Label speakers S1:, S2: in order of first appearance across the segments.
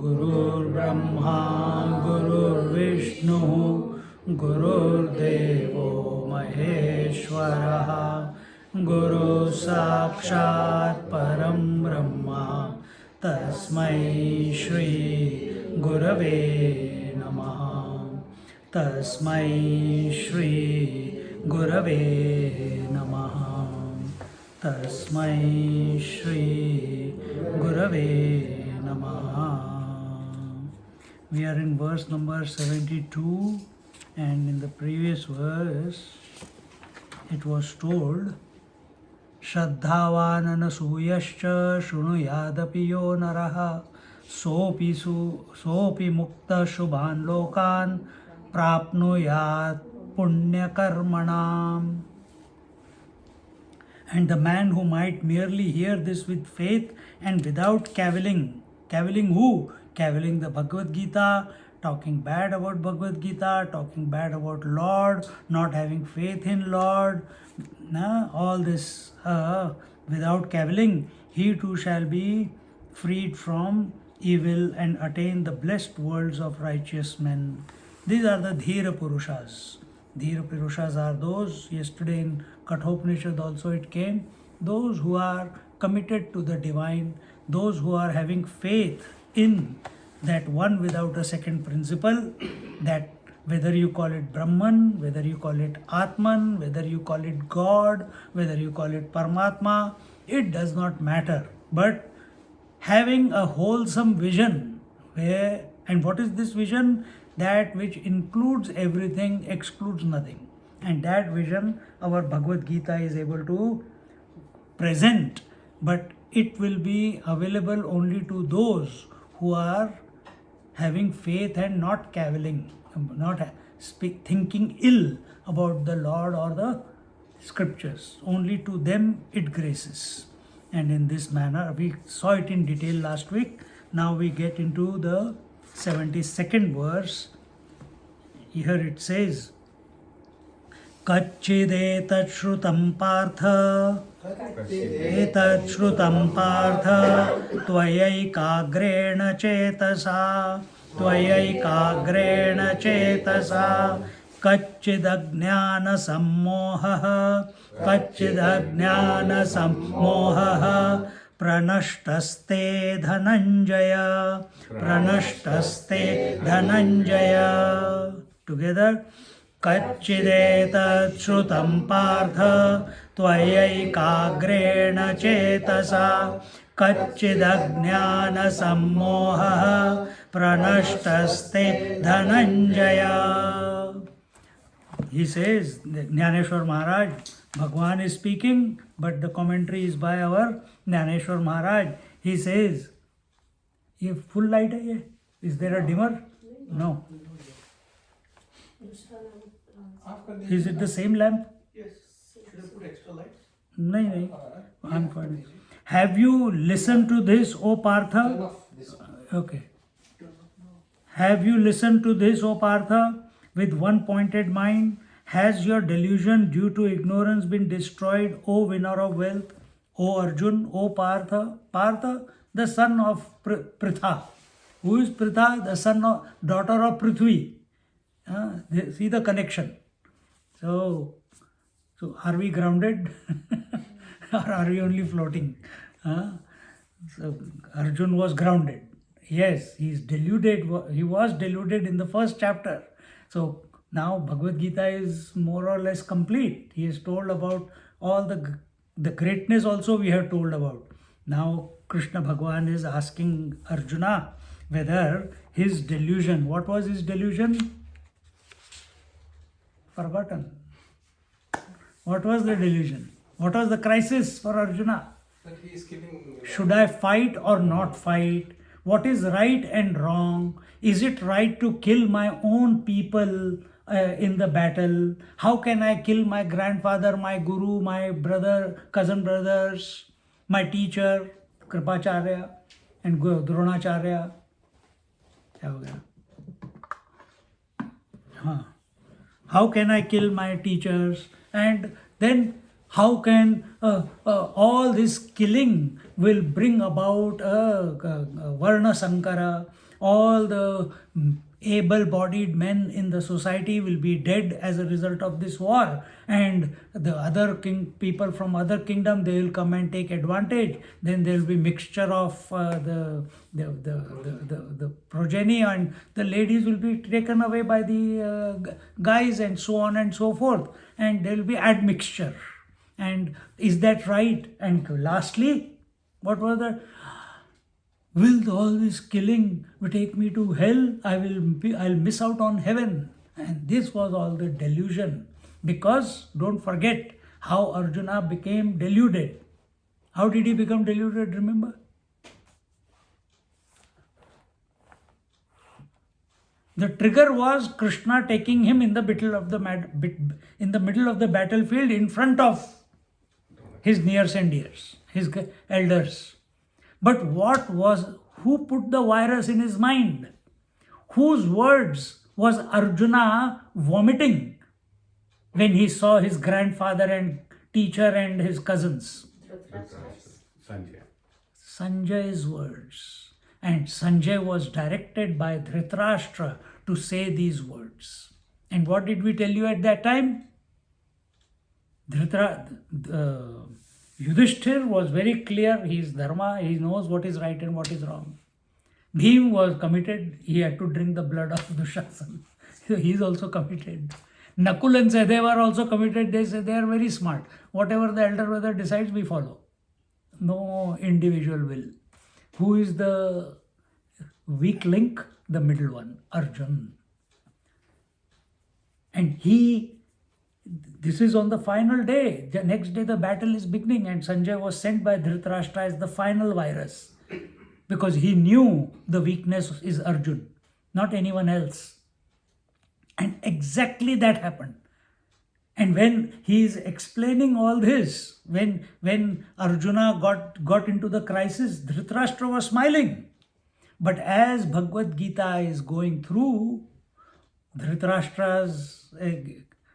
S1: गुरुर्ब्रह्मा गुरुर्विष्णु गुरुर्देवो महेश्वरः गुरु साक्षात् परं ब्रह्म तस्मै श्री गुरवे नमः तस्मै श्री गुरवे नमः तस्मै श्री गुरवे नमः. We are in verse number 72, and in the previous verse it was told Shraddhavan anasuyascha shrunuyadapi yo naraha sopi mukta shubhan lokan prapnuyat punya karmanam. And the man who might merely hear this with faith and without cavilling who? Cavilling the Bhagavad Gita, talking bad about Bhagavad Gita, talking bad about Lord, not having faith in Lord, all this without cavilling, he too shall be freed from evil and attain the blessed worlds of righteous men. These are the Dhira Purushas. Dhira Purushas are those, yesterday in Kathopanishad also it came, those who are committed to the divine, those who are having faith in that one without a second principle, that whether you call it Brahman, whether you call it Atman, whether you call it God, whether you call it Paramatma, it does not matter. But having a wholesome vision, and what is this vision? That which includes everything, excludes nothing. And that vision our Bhagavad Gita is able to present, but it will be available only to those who are having faith and not cavilling, not thinking ill about the Lord or the scriptures. Only to them it graces. And in this manner, we saw it in detail last week. Now we get into the 72nd verse. Here it says, Kacchidetat shrutam partha एतत् श्रुतं पार्थ त्वयैकाग्रेण चेतसा कच्चिदज्ञानसम्मोहः प्रणष्टस्ते Dhananjay together कच्चिदेतत् श्रुतं पार्थ त्वयैकाग्रेण चेतसा कच्चिदज्ञानसम्मोहः प्रणष्टस्ते Dhananjay. He says, Gyaneshwari Maharaj, Bhagwan is speaking, but the commentary is by our Gyaneshwari Maharaj. He says, ये full light है ये? Is there a dimmer? No. Is it the same lamp?
S2: Yes. Should I put extra lights?
S1: No. I'm fine. Have you listened to this, O Partha? Okay. Have you listened to this, O Partha, with one pointed mind? Has your delusion due to ignorance been destroyed, O winner of wealth? O Arjun, O Partha? Partha, the son of Pritha. Who is Pritha? The daughter of Prithvi. See the connection. So are we grounded or are we only floating? So Arjun was grounded. Yes, he is deluded. He was deluded in the first chapter. So now Bhagavad Gita is more or less complete. He is told about all the greatness also we have told about. Now Krishna Bhagwan is asking Arjuna whether his delusion, what was his delusion? Forgotten. What was the delusion? What was the crisis for Arjuna?
S2: But he is killing.
S1: Should I fight or not fight? What is right and wrong? Is it right to kill my own people in the battle? How can I kill my grandfather, my guru, my brother, cousin brothers, my teacher, Kripacharya and Dronacharya? क्या हो गया? हाँ. How can I kill my teachers? And then how can all this killing will bring about Varna Sankara? All the able-bodied men in the society will be dead as a result of this war, and the other people from other kingdom, they will come and take advantage. Then there will be mixture of the progeny, and the ladies will be taken away by the guys, and so on and so forth, and there will be admixture. And is that right? And lastly, what was the will all this killing will take me to hell? I'll miss out on heaven. And this was all the delusion. Because don't forget how Arjuna became deluded. How did he become deluded? Remember? The trigger was Krishna taking him in the middle of the battlefield in front of his nears and dears, his elders. But who put the virus in his mind? Whose words was Arjuna vomiting when he saw his grandfather and teacher and his cousins? Sanjay's words. And Sanjay was directed by Dhritarashtra to say these words. And what did we tell you at that time? Yudhishthir was very clear, he is dharma, he knows what is right and what is wrong. Bhim was committed, he had to drink the blood of Dushasan. So he is also committed. Nakul and Sahdev are also committed, they say they are very smart. Whatever the elder brother decides, we follow. No individual will. Who is the weak link? The middle one, Arjun. And this is on the final day. The next day the battle is beginning, and Sanjay was sent by Dhritarashtra as the final virus. Because he knew the weakness is Arjun, not anyone else. And exactly that happened. And when he is explaining all this, when Arjuna got into the crisis, Dhritarashtra was smiling. But as Bhagavad Gita is going through, Dhritarashtra's,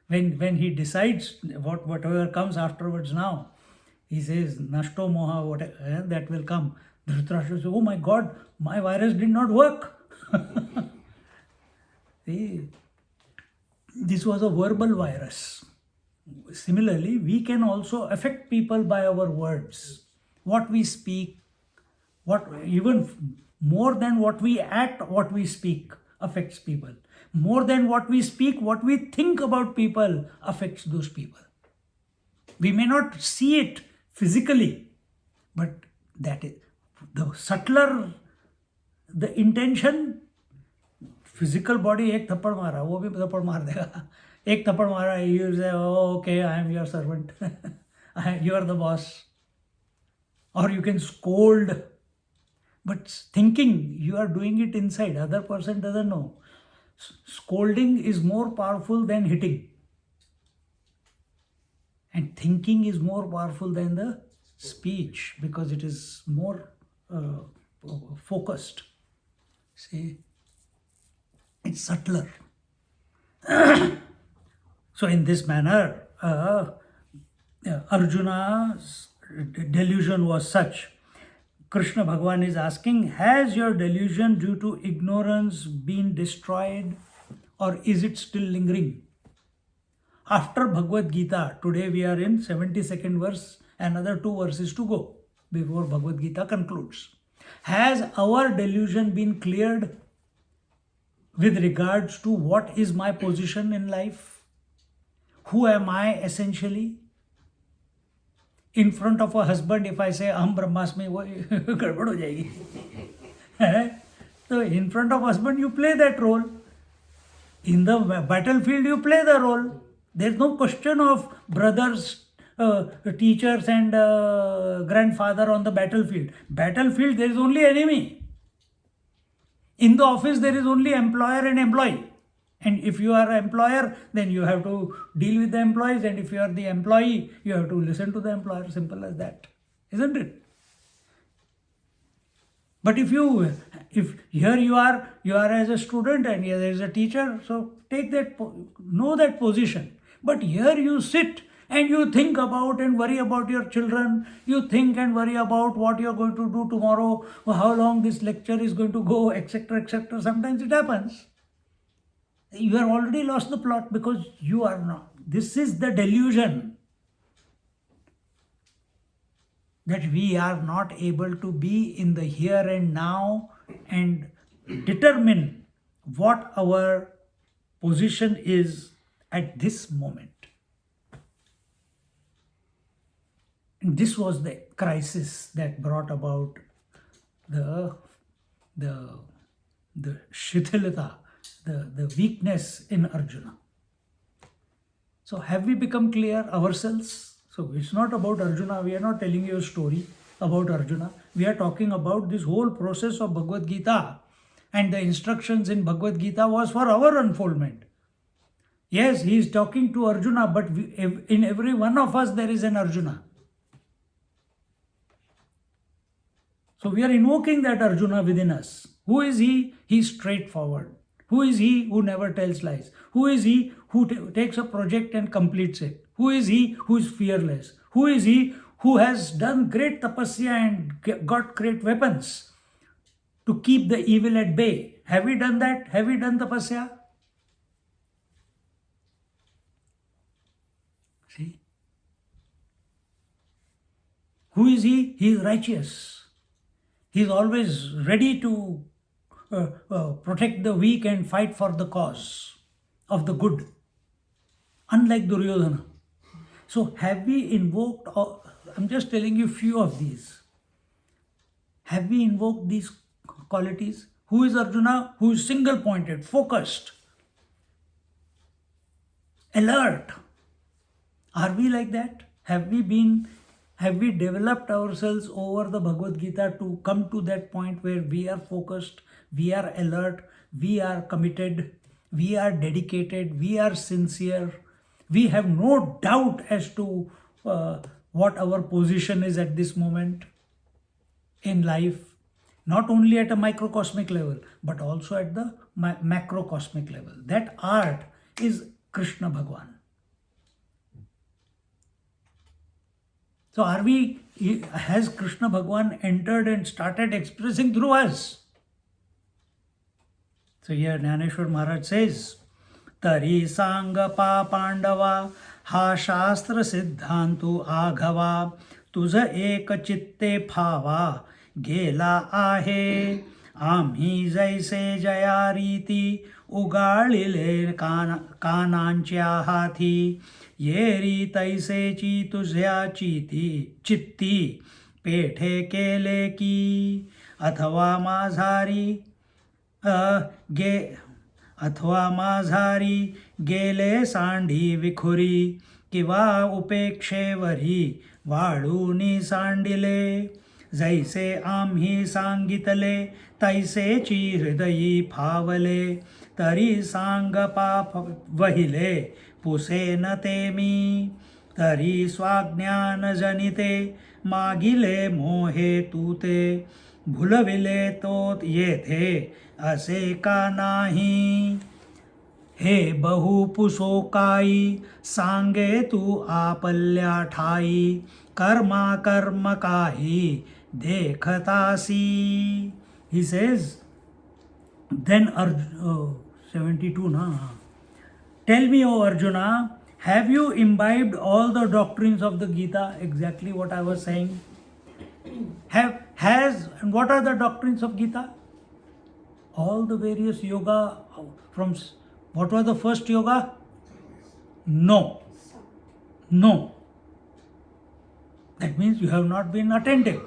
S1: when he decides whatever comes afterwards now, he says, Nashto Moha, whatever, that will come. Dhritarashtra says, oh my God, my virus did not work. See, this was a verbal virus. Similarly, we can also affect people by our words. What we speak, even more than what we act, what we speak affects people. More than what we speak, what we think about people affects those people. We may not see it physically, but that is the subtler the intention. Physical body, एक थप्पड़ मारा, वो भी थप्पड़ मार देगा. एक थप्पड़ मारा, you say, oh, okay, I am your servant. You are the boss. Or you can scold. But thinking, you are doing it inside. Other person doesn't know. Scolding is more powerful than hitting. And thinking is more powerful than the speech because it is more focused. See? It's subtler. So in this manner, Arjuna's delusion was such. Krishna Bhagavan is asking, has your delusion due to ignorance been destroyed or is it still lingering? After Bhagavad Gita, today we are in 72nd verse, another 2 verses to go before Bhagavad Gita concludes. Has our delusion been cleared with regards to what is my position in life? Who am I essentially? In front of a husband, if I say Aham Brahmasmi, wo gadbad ho jayegi. So in front of husband, you play that role. In the battlefield, you play the role. There is no question of brothers teachers and grandfather on the battlefield. Battlefield, there is only enemy. In the office, there is only employer and employee. And if you are an employer, then you have to deal with the employees. And if you are the employee, you have to listen to the employer. Simple as that. Isn't it? But if here you are as a student and here there is a teacher, so take that, know that position. But here you sit and you think about and worry about your children. You think and worry about what you are going to do tomorrow, or how long this lecture is going to go, etc., etc. Sometimes it happens. You have already lost the plot because you are not. This is the delusion that we are not able to be in the here and now and determine what our position is at this moment. And this was the crisis that brought about the shithilata, the weakness in Arjuna. So have we become clear ourselves? So it's not about Arjuna. We are not telling you a story about Arjuna. We are talking about this whole process of Bhagavad Gita, and the instructions in Bhagavad Gita was for our unfoldment. Yes, he is talking to Arjuna, but in every one of us there is an Arjuna. So we are invoking that Arjuna within us. Who is he? He is straightforward. Who is he who never tells lies? Who is he who takes a project and completes it? Who is he who is fearless? Who is he who has done great tapasya and got great weapons to keep the evil at bay? Have we done that? Have we done tapasya? See? Who is he? He is righteous. He is always ready to protect the weak and fight for the cause of the good, unlike Duryodhana. So have we invoked, I'm just telling you few of these. Have we invoked these qualities? Who is Arjuna? Who is single-pointed, focused, alert? Are we like that? Have we developed ourselves over the Bhagavad Gita to come to that point where we are focused, we are alert, we are committed, we are dedicated, we are sincere, we have no doubt as to what our position is at this moment in life, not only at a microcosmic level, but also at the macrocosmic level. That art is Krishna Bhagwan. So has Krishna Bhagwan entered and started expressing through us? So here Gyaneshwari Maharaj says, Tari Sangapa Pandava Ha Shastra Siddhantu Aghava Tuja Eka Chitte Phava Gela Ahe Amhi Jaise Jaya Riti Ugalile Kananchya Hathi Yeri Taise Chi Tujya Chitti Pethe Kele Ki Athava Mazhari अथवा माझारी गेले सांडी विखुरी किंवा उपेक्षेवरी वाळूनी सांडिले जैसे आम्ही सांगितले तैसेची हृदयी फावले तरी सांग पाप वहिले पुसे न ते मी तरी स्वाज्ञान जनिते मागिले मोहे तूते भुलविले तो येथे असे का नाही हे बहु पुसोकाई सांगे तू आपल्या ठाई कर्मा कर्म काही देखतासी. He says, then 72 na. Tell me, O Arjuna, have you imbibed all the doctrines of the Gita? Exactly what I was saying. And what are the doctrines of Gita? All the various yoga from what was the first yoga? No. That means you have not been attentive.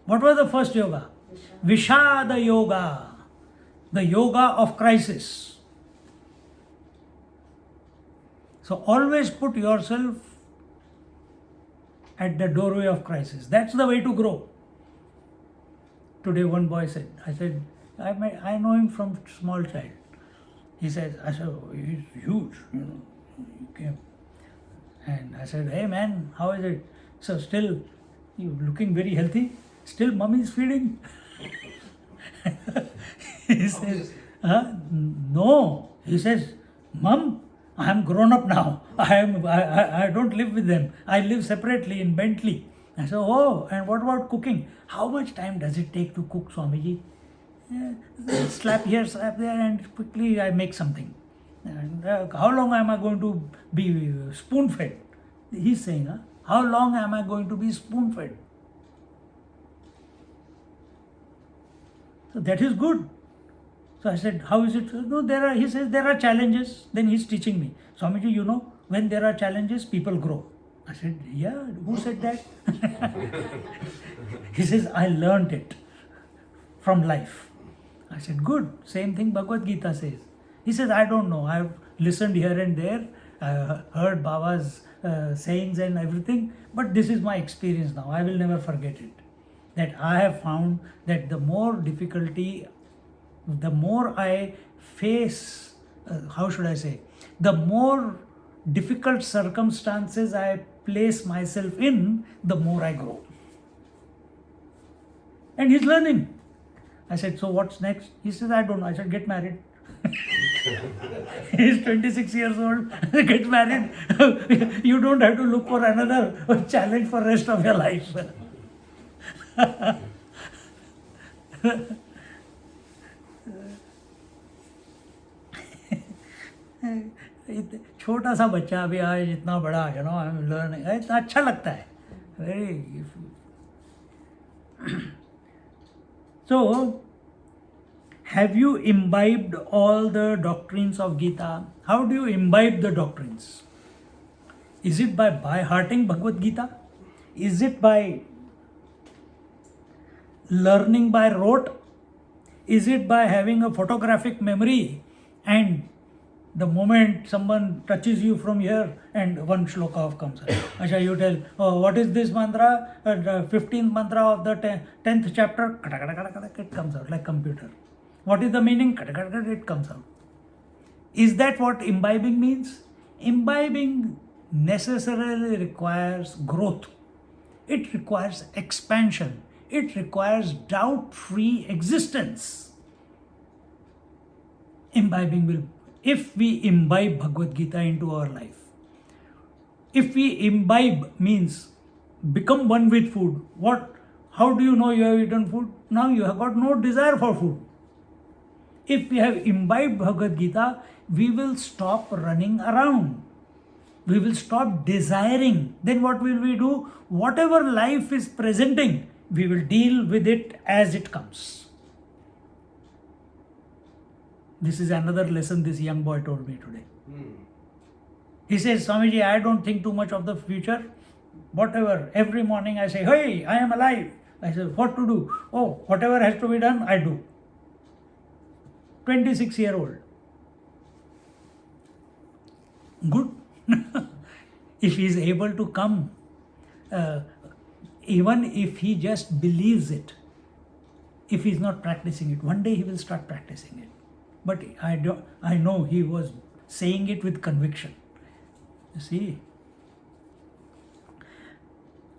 S1: What was the first yoga? Vishada yoga, the yoga of crisis. So always put yourself at the doorway of crisis. That's the way to grow. Today one boy said, I know him from small child. He said, I said, "Oh, he's huge, he came." And I said, "Hey man, how is it? So still, you looking very healthy? Still mommy is feeding?" He says, "No." He says, "Mom, I am grown up now. I don't live with them. I live separately in Bentley." I said, "Oh, and what about cooking? How much time does it take to cook, Swamiji?" Slap here, slap there, and quickly I make something. And how long am I going to be spoon fed? He's saying, how long am I going to be spoon fed? So that is good. So I said, how is it? No, he says, there are challenges. Then he's teaching me. Swamiji, when there are challenges, people grow. I said, yeah, who said that? He says, I learned it from life. I said, good. Same thing Bhagavad Gita says. He says, I don't know. I've listened here and there. I heard Baba's sayings and everything. But this is my experience now. I will never forget it. That I have found that the more difficulty, the more I face, the more difficult circumstances I place myself in, the more I grow. And he's learning. I said, so what's next? He says, I don't know. I said, get married. He's 26 years old. Get married. You don't have to look for another challenge for the rest of your life. छोटा सा बच्चा अभी आज इतना बड़ा I am learning इतना अच्छा लगता है very So, have you imbibed all the doctrines of Gita? How do you imbibe the doctrines? Is it by hearting Bhagavad Gita? Is it by learning by rote? Is it by having a photographic memory and the moment someone touches you from here and one shloka comes out? Asha, you tell, oh, what is this mantra? The 15th mantra of the 10th chapter, it comes out like computer. What is the meaning? It comes out. Is that what imbibing means? Imbibing necessarily requires growth. It requires expansion. It requires doubt-free existence. Imbibing will, if we imbibe Bhagavad Gita into our life, if we imbibe means become one with food. How do you know you have eaten food? Now you have got no desire for food. If we have imbibed Bhagavad Gita, we will stop running around. We will stop desiring. Then what will we do? Whatever life is presenting, we will deal with it as it comes. This is another lesson this young boy told me today. He says, Swamiji, I don't think too much of the future. Whatever, every morning I say, hey, I am alive. I say, what to do? Oh, whatever has to be done, I do. 26-year-old. Good. If he is able to come, even if he just believes it, if he is not practicing it, one day he will start practicing it. But I know he was saying it with conviction. You see,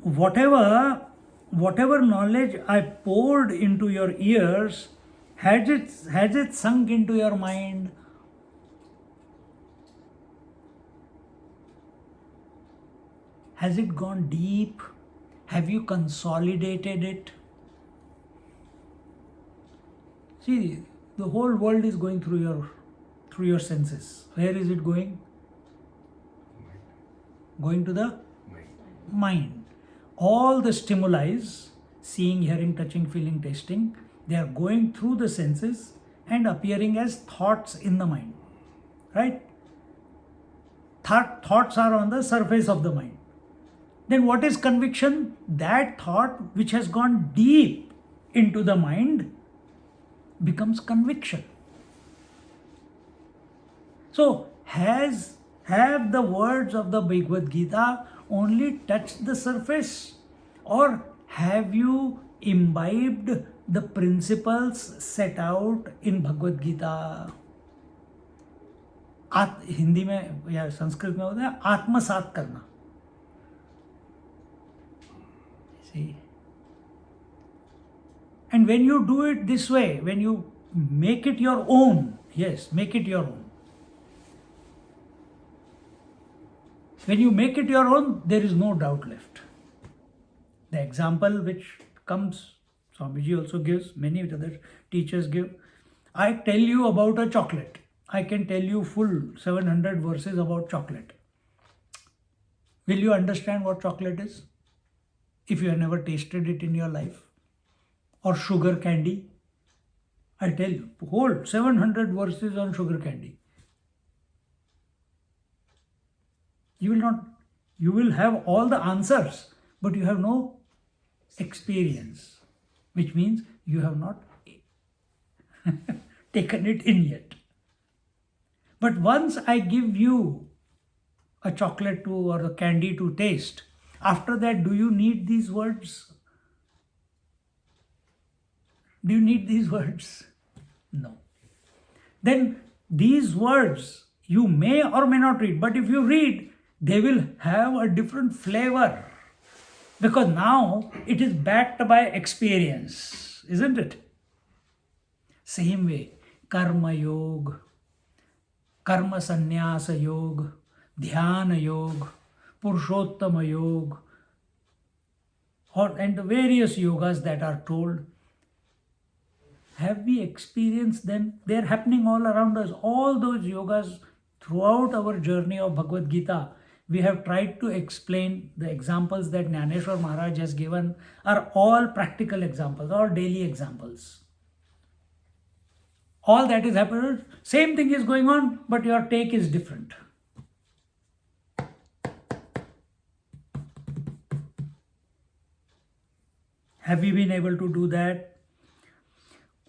S1: whatever knowledge I poured into your ears, has it sunk into your mind? Has it gone deep? Have you consolidated it? See, the whole world is going through your senses. Where is it going? Going to the mind. All the stimuli, seeing, hearing, touching, feeling, tasting, they are going through the senses and appearing as thoughts in the mind. Right? Thoughts are on the surface of the mind. Then what is conviction? That thought which has gone deep into the mind becomes conviction. So have the words of the Bhagavad Gita only touched the surface, or have you imbibed the principles set out in Bhagavad Gita? Hindi में या संस्कृत में होता है आत्मसात करना. See, and when you do it this way, when you make it your own, yes, make it your own. When you make it your own, there is no doubt left. The example which comes, Swamiji also gives, many other teachers give. I tell you about a chocolate. I can tell you full 700 verses about chocolate. Will you understand what chocolate is if you have never tasted it in your life? Or sugar candy? I tell you, whole 700 verses on sugar candy. You will not, you will have all the answers, but you have no experience, which means you have not taken it in yet. But once I give you a chocolate to or a candy to taste, after that, do you need these words? Do you need these words? No. Then these words you may or may not read, but if you read, they will have a different flavor, because now it is backed by experience, isn't it? Same way, karma yoga, karma sannyasa yoga, dhyana yoga, purushottama yoga, and the various yogas that are told. Have we experienced them? They are happening all around us. All those yogas throughout our journey of Bhagavad Gita, we have tried to explain. The examples that Gyaneshwari Maharaj has given are all practical examples, all daily examples. All that is happening, same thing is going on, but your take is different. Have you been able to do that?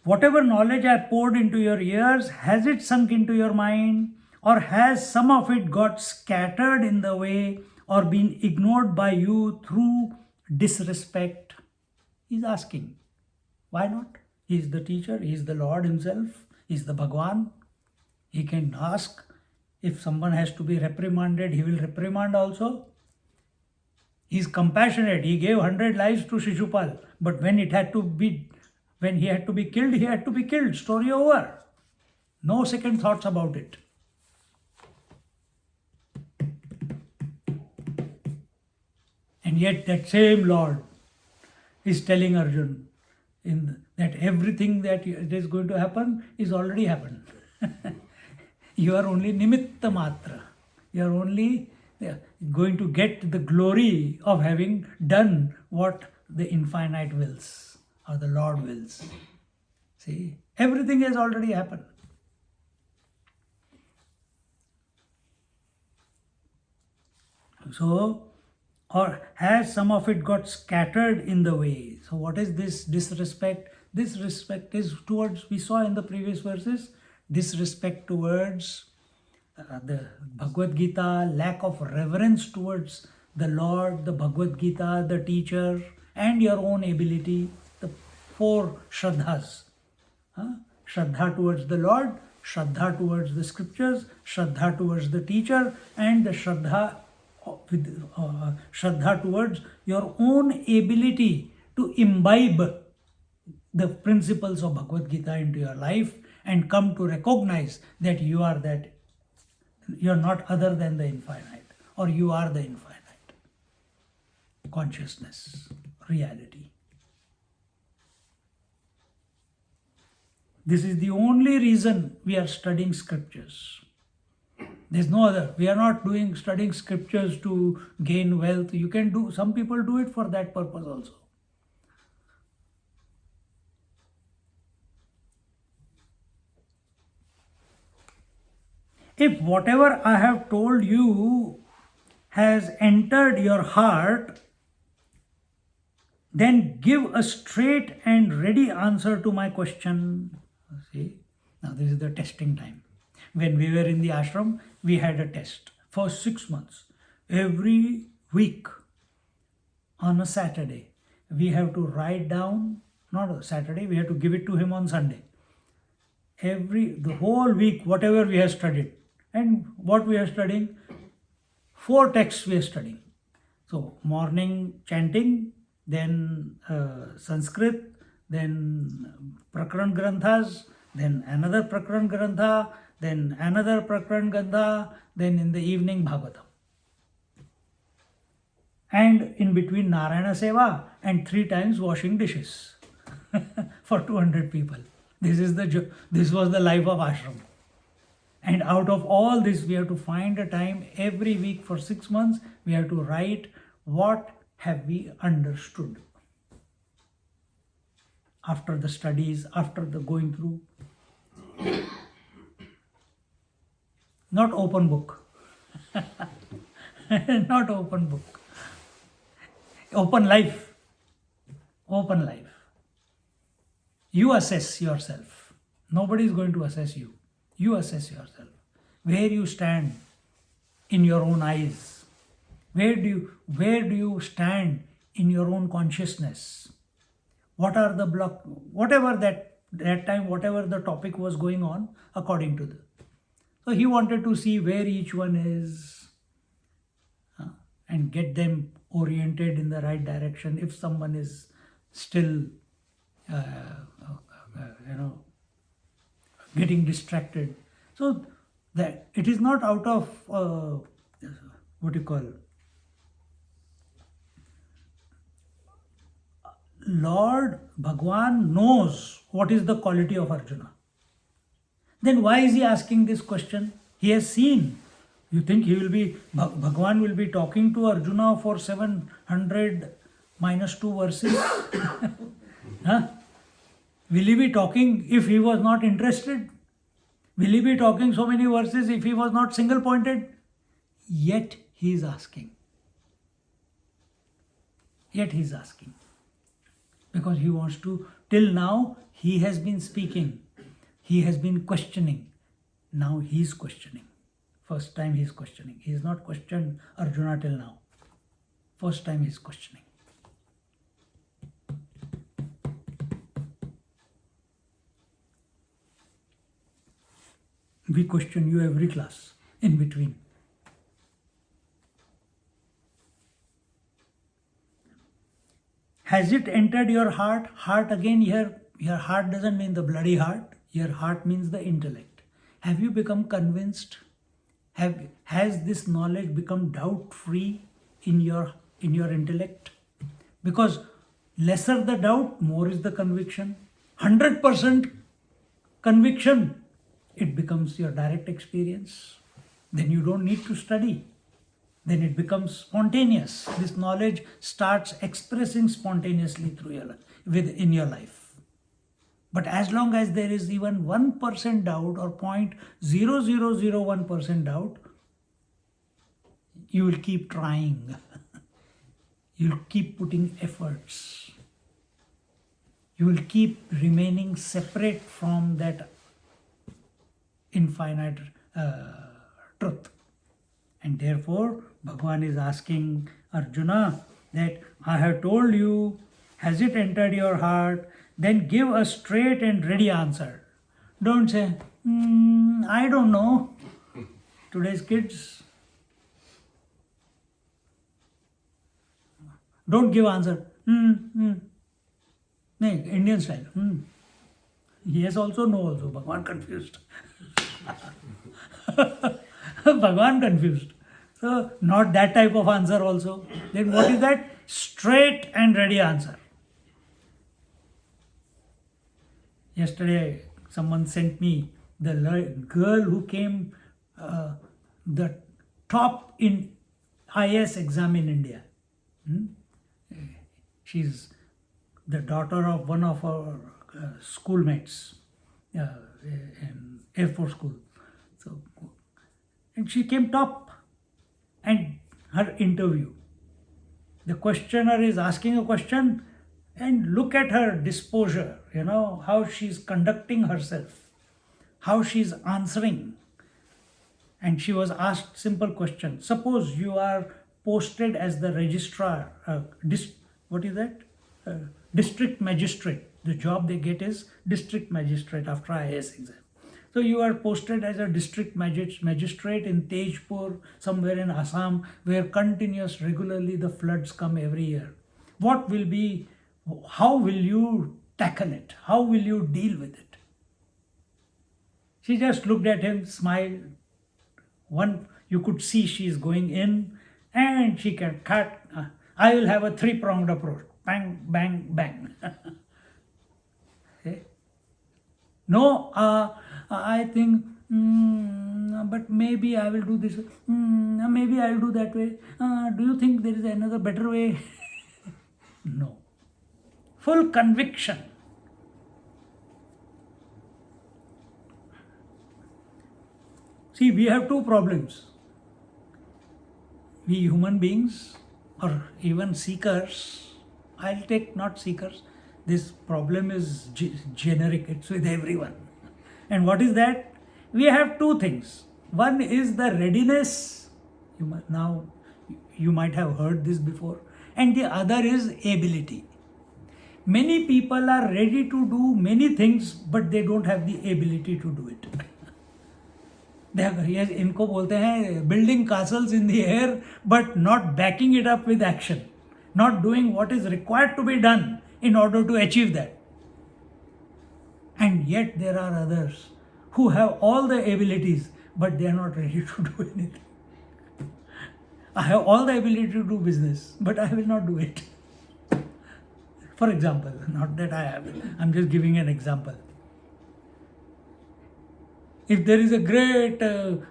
S1: Whatever knowledge I poured into your ears, has it sunk into your mind? Or has some of it got scattered in the way or been ignored by you through disrespect? He's asking. Why not? He's the teacher, he's the Lord himself, he's the Bhagwan. He can ask. If someone has to be reprimanded, he will reprimand also. He's compassionate. He gave 100 lives to Shishupal, but when he had to be killed, he had to be killed. Story over. No second thoughts about it. And yet that same Lord is telling Arjun that everything that is going to happen is already happened. You are only nimitta matra. You are only going to get the glory of having done what the infinite wills or the Lord wills. See, everything has already happened. So, or has some of it got scattered in the way? So what is this disrespect? Disrespect is towards, we saw in the previous verses, disrespect towards the Bhagavad Gita, lack of reverence towards the Lord, the Bhagavad Gita, the teacher, and your own ability, the four Shraddhas. Shraddha towards the Lord, Shraddha towards the scriptures, Shraddha towards the teacher, and the Shraddha towards your own ability to imbibe the principles of Bhagavad Gita into your life and come to recognize that you are that, you are not other than the infinite, or you are the infinite. Consciousness, reality. This is the only reason we are studying scriptures. There's no other. We are not studying scriptures to gain wealth. You can do, some people do it for that purpose also. If whatever I have told you has entered your heart, then give a straight and ready answer to my question. See, now this is the testing time. When we were in the ashram, we had a test for 6 months. Every week on a Saturday, we have to write down, not a Saturday, we have to give it to him on Sunday. The whole week, whatever we have studied. And what we are studying? 4 texts we are studying. So morning chanting, then Sanskrit, then Prakran Granthas, then another Prakran Grantha, then another Prakran Grantha, then in the evening Bhagavatam. And in between Narayana Seva and 3 times washing dishes for 200 people. This was the life of ashram. And out of all this, we have to find a time every week for 6 months. We have to write what have we understood after the studies, after the going through. Not open book. Not open book. Open life. Open life. You assess yourself. Nobody is going to assess you. You assess yourself. Where you stand in your own eyes. Where do you stand in your own consciousness? What are the block? Whatever that time, whatever the topic was going on, according to the. So he wanted to see where each one is and get them oriented in the right direction. If someone is still, getting distracted. So that it is not out of, Lord Bhagwan knows what is the quality of Arjuna. Then why is he asking this question? He has seen. You think Bhagwan will be talking to Arjuna for 700 minus 2 verses? Huh? Will he be talking if he was not interested? Will he be talking so many verses if he was not single pointed? Yet he is asking. Because he wants to, till now he has been speaking. He has been questioning. Now he is questioning. First time he is questioning. He has not questioned Arjuna till now. First time he is questioning. We question you every class in between. Has it entered your heart? Heart again here, your heart doesn't mean the bloody heart. Your heart means the intellect. Have you become convinced? Has this knowledge become doubt-free in your intellect? Because lesser the doubt, more is the conviction. 100% conviction, it becomes your direct experience. Then you don't need to study. Then it becomes spontaneous. This knowledge starts expressing spontaneously in your life. But as long as there is even 1% doubt or 0.0001% doubt, you will keep trying. You'll keep putting efforts. You will keep remaining separate from that infinite truth. And therefore, Bhagavan is asking Arjuna that I have told you, has it entered your heart? Then give a straight and ready answer. Don't say, I don't know. Today's kids don't give answer. Indian style. Yes also, no also. Bhagavan confused. Bhagavan confused. So not that type of answer also. Then what is that? Straight and ready answer. Yesterday someone sent me the girl who came the top in IAS exam in India. She's the daughter of one of our schoolmates in Air Force School. So, and she came top. And her interview, the questioner is asking a question, and look at her disposure, how she's conducting herself, how she's answering. And she was asked simple question. Suppose you are posted as the registrar, what is that? District magistrate. The job they get is district magistrate after IAS exam. So you are posted as a district magistrate in Tejpur, somewhere in Assam, where continuous, regularly the floods come every year. What will be, how will you tackle it? How will you deal with it? She just looked at him, smiled. You could see she is going in, and she can cut. I will have a three-pronged approach. Bang, bang, bang. Okay. No, I think, but maybe I will do this. Maybe I will do that way. Do you think there is another better way? No. Full conviction. See, we have two problems. We human beings, or even seekers, I'll take not seekers, this problem is generic, it's with everyone. And what is that? We have two things. One is the readiness, you might have heard this before, and the other is ability. Many people are ready to do many things, but they don't have the ability to do it. इनको बोलते हैं building castles in the air, but not backing it up with action, not doing what is required to be done in order to achieve that. And yet there are others who have all the abilities, but they are not ready to do anything. I have all the ability to do business, but I will not do it. For example, not that I have, I'm just giving an example. If there is a great,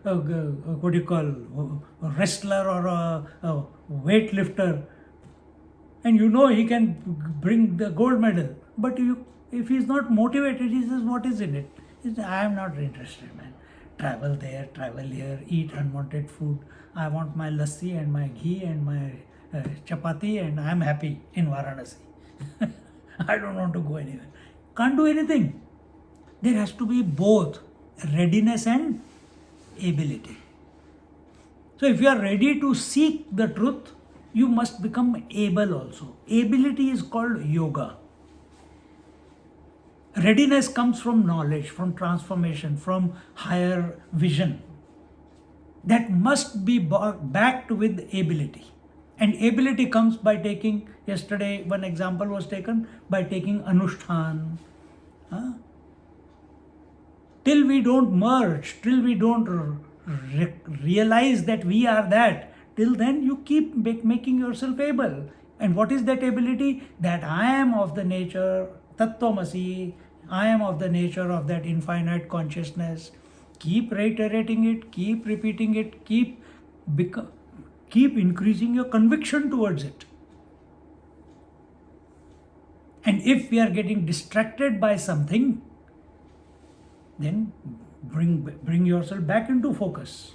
S1: what do you call, a wrestler or a weightlifter, and you know he can bring the gold medal, but if he is not motivated, he says, what is in it? He says, I am not interested, man. Travel there, travel here, eat unwanted food. I want my lassi and my ghee and my chapati, and I am happy in Varanasi. I don't want to go anywhere. Can't do anything. There has to be both readiness and ability. So if you are ready to seek the truth, you must become able also. Ability is called yoga. Readiness comes from knowledge, from transformation, from higher vision. That must be backed with ability. And ability comes by taking, yesterday one example was taken, by taking anushthan. Till we don't merge, till we don't realize that we are that, till then you keep making yourself able. And what is that ability? That I am of the nature, Tattvamasi, I am of the nature of that infinite consciousness. Keep reiterating it, keep repeating it, keep increasing your conviction towards it. And if we are getting distracted by something, then bring yourself back into focus.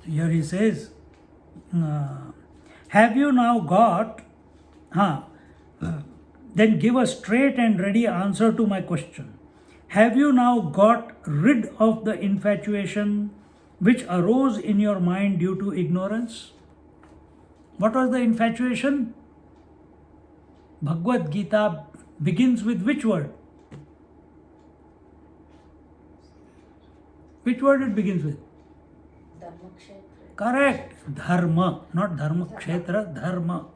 S1: Here he says, have you now got, then give a straight and ready answer to my question. Have you now got rid of the infatuation which arose in your mind due to ignorance? What was the infatuation? Bhagavad Gita begins with which word? Which word it begins with? Correct. Dharma, not dharma kshetra, dharma.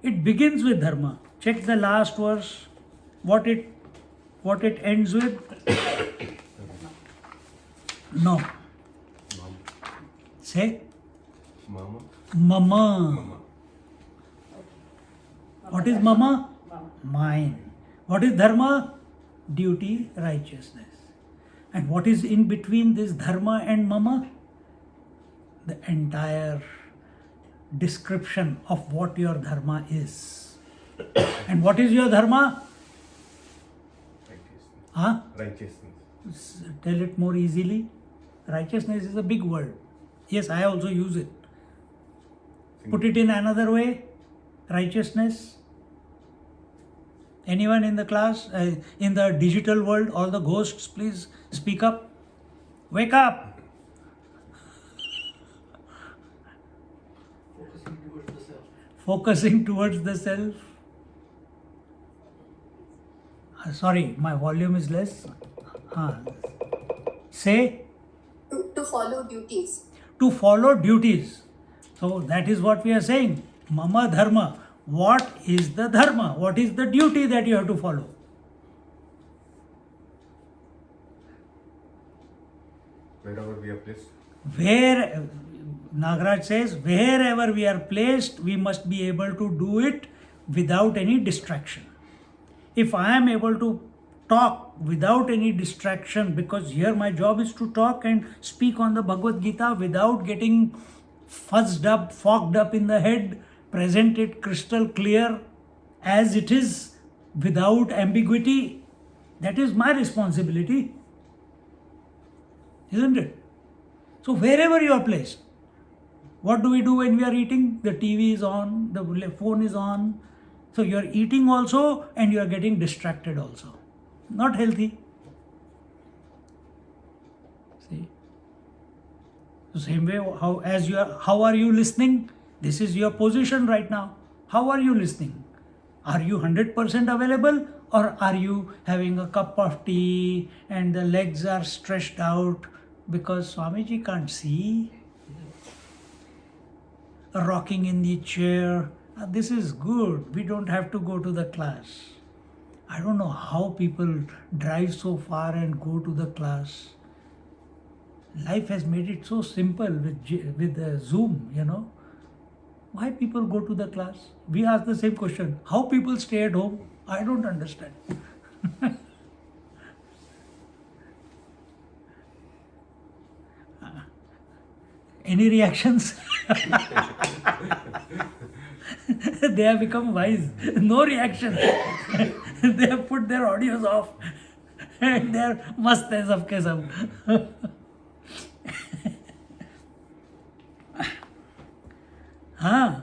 S1: It begins with dharma. Check the last verse. What it ends with? No. Say. Mama. What is mama? Mine. What is dharma? Duty, righteousness. And what is in between this dharma and mama? The entire description of what your dharma is. And what is your dharma? Righteousness. Tell it more easily. Righteousness is a big word. Yes, I also use it. Put it in another way. Righteousness. Anyone in the class, in the digital world, all the ghosts, please speak up. Wake up. focusing towards the self. Sorry, my volume is less. Say?
S3: To follow duties.
S1: To follow duties. So that is what we are saying. Mama dharma. What is the dharma? What is the duty that you have to follow?
S4: Wherever we are placed.
S1: Where, Nagaraj says, wherever we are placed, we must be able to do it without any distraction. If I am able to talk without any distraction, because here my job is to talk and speak on the Bhagavad Gita without getting fuzzed up, fogged up in the head, present it crystal clear as it is without ambiguity, that is my responsibility. Isn't it? So wherever you are placed, what do we do when we are eating? The TV is on, the phone is on. So you are eating also and you are getting distracted also. Not healthy. See? The same way, how are you listening? This is your position right now. How are you listening? Are you 100% available, or are you having a cup of tea and the legs are stretched out because Swamiji can't see? Rocking in the chair. This is good. We don't have to go to the class. I don't know how people drive so far and go to the class. Life has made it so simple with Zoom, you know. Why people go to the class? We ask the same question. How people stay at home? I don't understand. Any reactions? They have become wise. No reaction. They have put their audios off. And they are mast hai sabke sab. Huh?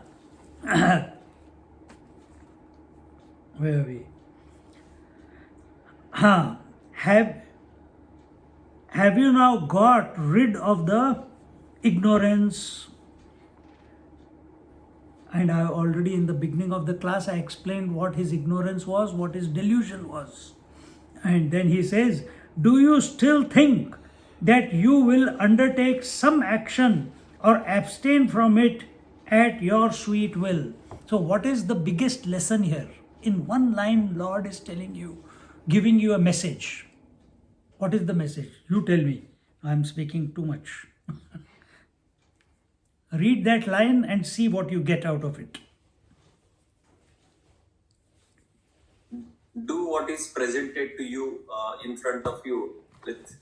S1: Where are we? Huh? Have you now got rid of the ignorance? And I already in the beginning of the class I explained what his ignorance was, what his delusion was. And then he says, do you still think that you will undertake some action or abstain from it at your sweet will? So what is the biggest lesson here? In one line, Lord is telling you, giving you a message. What is the message? You tell me. I am speaking too much. Read that line and see what you get out of it.
S5: Do what is presented to you in front of you with.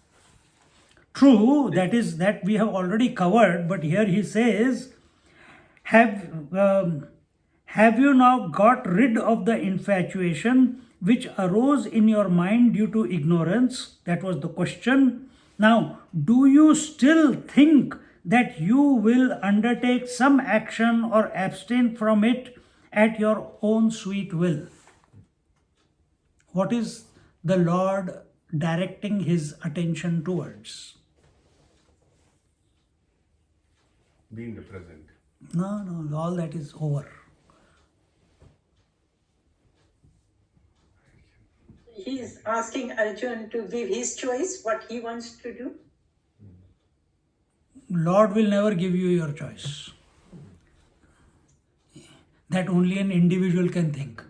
S1: True, that we have already covered, but here he says, have you now got rid of the infatuation which arose in your mind due to ignorance? That was the question. Now, do you still think that you will undertake some action or abstain from it at your own sweet will? What is the Lord directing his attention towards?
S4: Being the present.
S1: No, all that is over.
S6: He is asking Arjun to give his choice, what he wants to do.
S1: Lord will never give you your choice. That only an individual can think.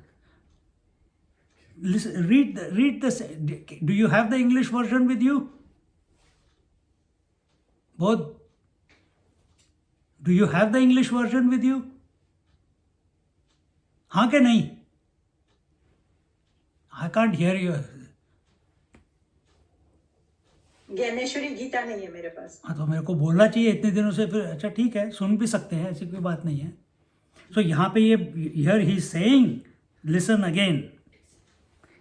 S1: Listen, read this. Do you have the English version with you? Both? Do you have the English version with you? हाँ के नहीं? I can't hear you.
S6: Dnyaneshwari Gita नहीं है मेरे पास.
S1: हाँ तो मेरे को बोलना चाहिए इतने दिनों से. फिर अच्छा ठीक है, सुन भी सकते हैं, ऐसी कोई बात नहीं है. So यहाँ पे ये here he is saying, listen again.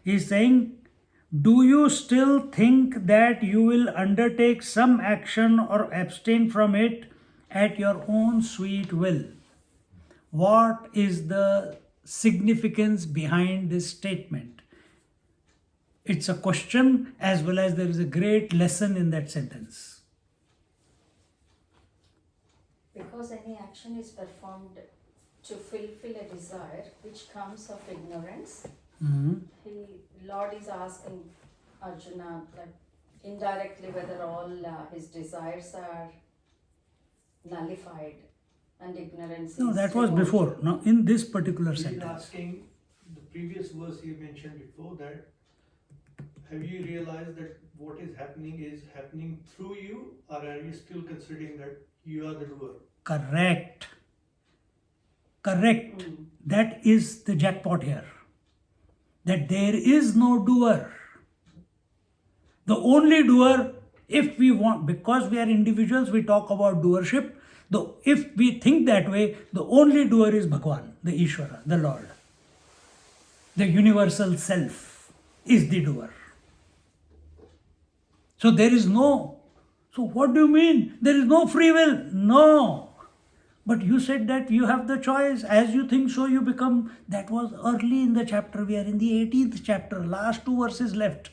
S1: He is saying, do you still think that you will undertake some action or abstain from it at your own sweet will? What is the significance behind this statement? It's a question as well as there is a great lesson in that sentence.
S7: Because any action is performed to fulfill a desire which comes of ignorance.
S1: Mhm.
S7: Lord is asking Arjuna, like indirectly, whether all his desires are nullified and ignorance
S1: No,
S7: is
S1: that was
S7: removed.
S1: before. Now, in this particular
S2: He is
S1: sentence.
S2: asking the previous verse he mentioned before that. Have you realized that what is happening through you, or are you still considering that you are the doer?
S1: Correct. Correct. That is the jackpot here. That there is no doer. The only doer, if we want, because we are individuals, we talk about doership. Though if we think that way, the only doer is Bhagwan, the Ishvara, the Lord. The universal self is the doer. So there is no. So what do you mean? There is no free will? No. But you said that you have the choice. As you think, so you become. That was early in the chapter. We are in the 18th chapter. Last 2 verses left.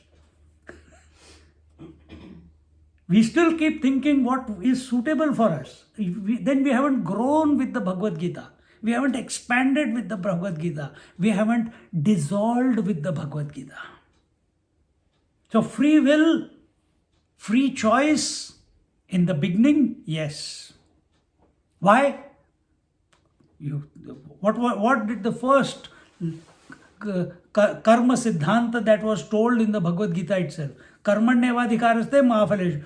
S1: We still keep thinking what is suitable for us. Then we haven't grown with the Bhagavad Gita. We haven't expanded with the Bhagavad Gita. We haven't dissolved with the Bhagavad Gita. So free will, free choice in the beginning, yes. Why? What did the first karma siddhanta that was told in the Bhagavad Gita itself? Karmanyavadhikaraste mahaphaleshu.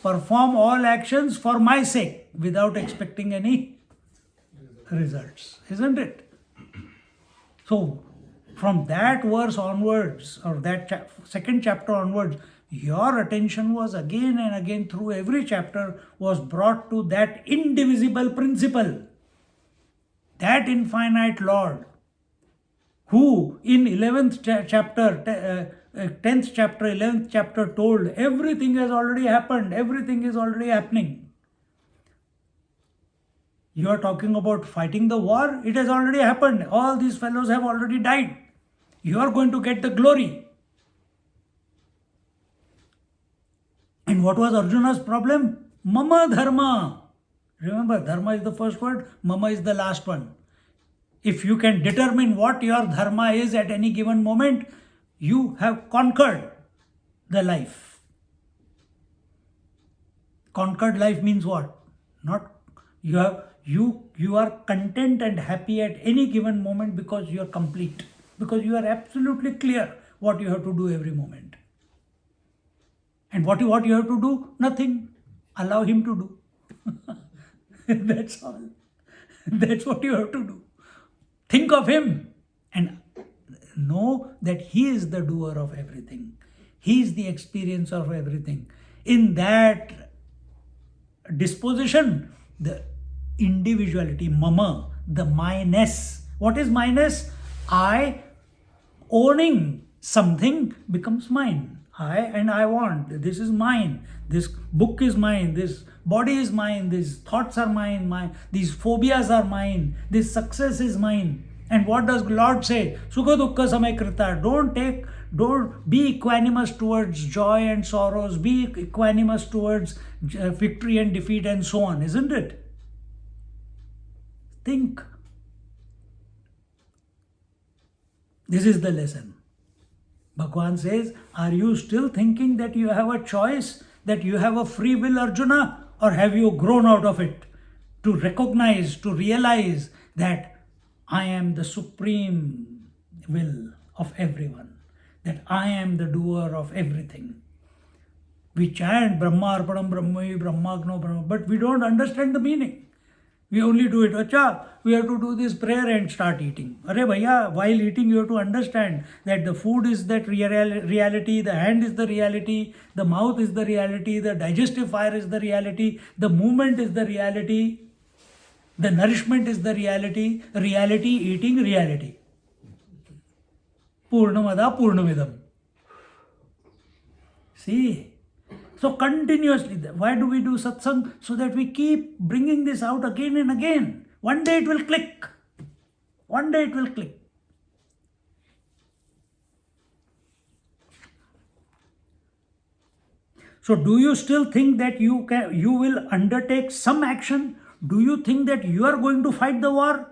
S1: Perform all actions for my sake without expecting any results, isn't it? So from that verse onwards, or that second chapter onwards, your attention was again and again through every chapter was brought to that indivisible principle, that infinite Lord, who in 11th chapter, 10th chapter, 11th chapter told everything has already happened, everything is already happening. You are talking about fighting the war, it has already happened. All these fellows have already died. You are going to get the glory. And what was Arjuna's problem? Mama dharma. Remember, dharma is the first word, mama is the last one. If you can determine what your dharma is at any given moment, you have conquered the life. Conquered life means what? Not you are content and happy at any given moment because you are complete. Because you are absolutely clear what you have to do every moment. And what you have to do? Nothing. Allow him to do. That's all. That's what you have to do. Think of him and know that he is the doer of everything. He is the experience of everything. In that disposition, the individuality, mama, the myness. What is myness? I owning something becomes mine. I and I want. This is mine. This book is mine. This body is mine. These thoughts are mine. These phobias are mine. This success is mine. And what does Lord say? Sukha dukkha samay krita. Don't be equanimous towards joy and sorrows. Be equanimous towards victory and defeat and so on, isn't it? Think. This is the lesson. Bhagwan says, are you still thinking that you have a choice, that you have a free will, Arjuna? Or have you grown out of it to recognize, to realize that I am the supreme will of everyone, that I am the doer of everything? We chant Brahma Arpanam Brahmai Brahmagno Brahma, but we don't understand the meaning. We only do it. Acha, we have to do this prayer and start eating. Arey bhaiya, while eating you have to understand that the food is that reality, the hand is the reality, the mouth is the reality, the digestive fire is the reality, the movement is the reality, the nourishment is the reality, eating reality. Purnamada Purnamidam. See? So continuously, why do we do satsang? So that we keep bringing this out again and again. One day it will click. One day it will click. So do you still think that you will undertake some action? Do you think that you are going to fight the war?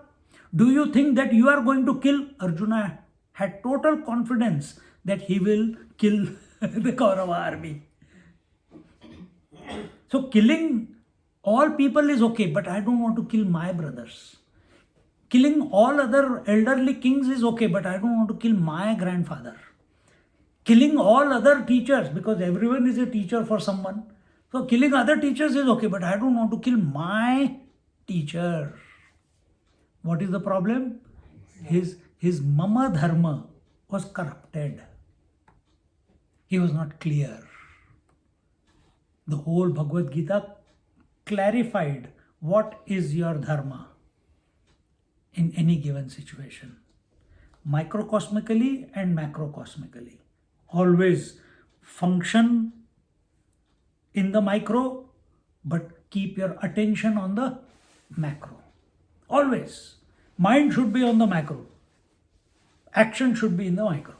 S1: Do you think that you are going to kill? Arjuna had total confidence that he will kill the Kaurava army. So killing all people is okay, but I don't want to kill my brothers. Killing all other elderly kings is okay, but I don't want to kill my grandfather. Killing all other teachers, because everyone is a teacher for someone. So killing other teachers is okay, but I don't want to kill my teacher. What is the problem? His mama dharma was corrupted. He was not clear. The whole Bhagavad Gita clarified what is your dharma in any given situation, microcosmically and macrocosmically. Always function in the micro, but keep your attention on the macro. Always. Mind should be on the macro. Action should be in the micro.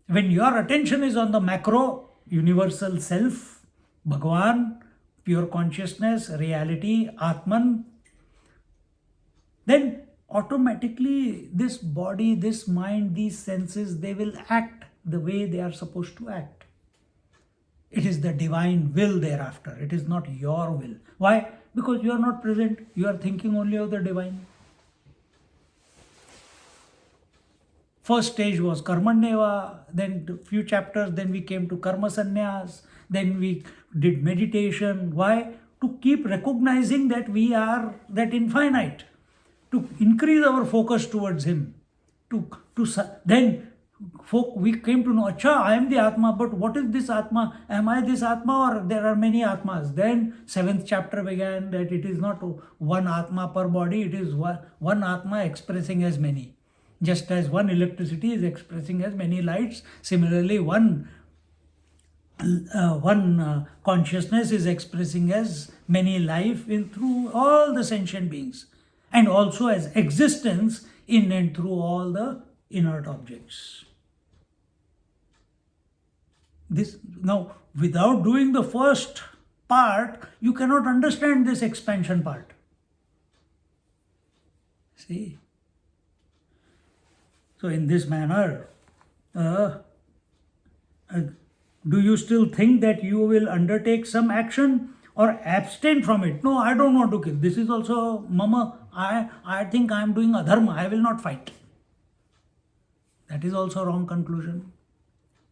S1: When your attention is on the macro, universal self, Bhagavan, pure consciousness, reality, Atman, then automatically this body, this mind, these senses, they will act the way they are supposed to act. It is the divine will thereafter. It is not your will. Why? Because you are not present. You are thinking only of the divine. First stage was Karmanyeva, then few chapters, then we came to Karma Sannyas, then we did meditation. Why? To keep recognizing that we are that infinite, to increase our focus towards Him. Then we came to know, Acha, I am the Atma, but what is this Atma? Am I this Atma or there are many Atmas? Then 7th chapter began that it is not one Atma per body, it is one Atma expressing as many. Just as one electricity is expressing as many lights, similarly one consciousness is expressing as many life through all the sentient beings, and also as existence in and through all the inert objects. Now, without doing the first part, you cannot understand this expansion part. See? So in this manner, do you still think that you will undertake some action or abstain from it? No, I don't want to kill. This is also mama. I think I am doing adharma. I will not fight. That is also wrong conclusion.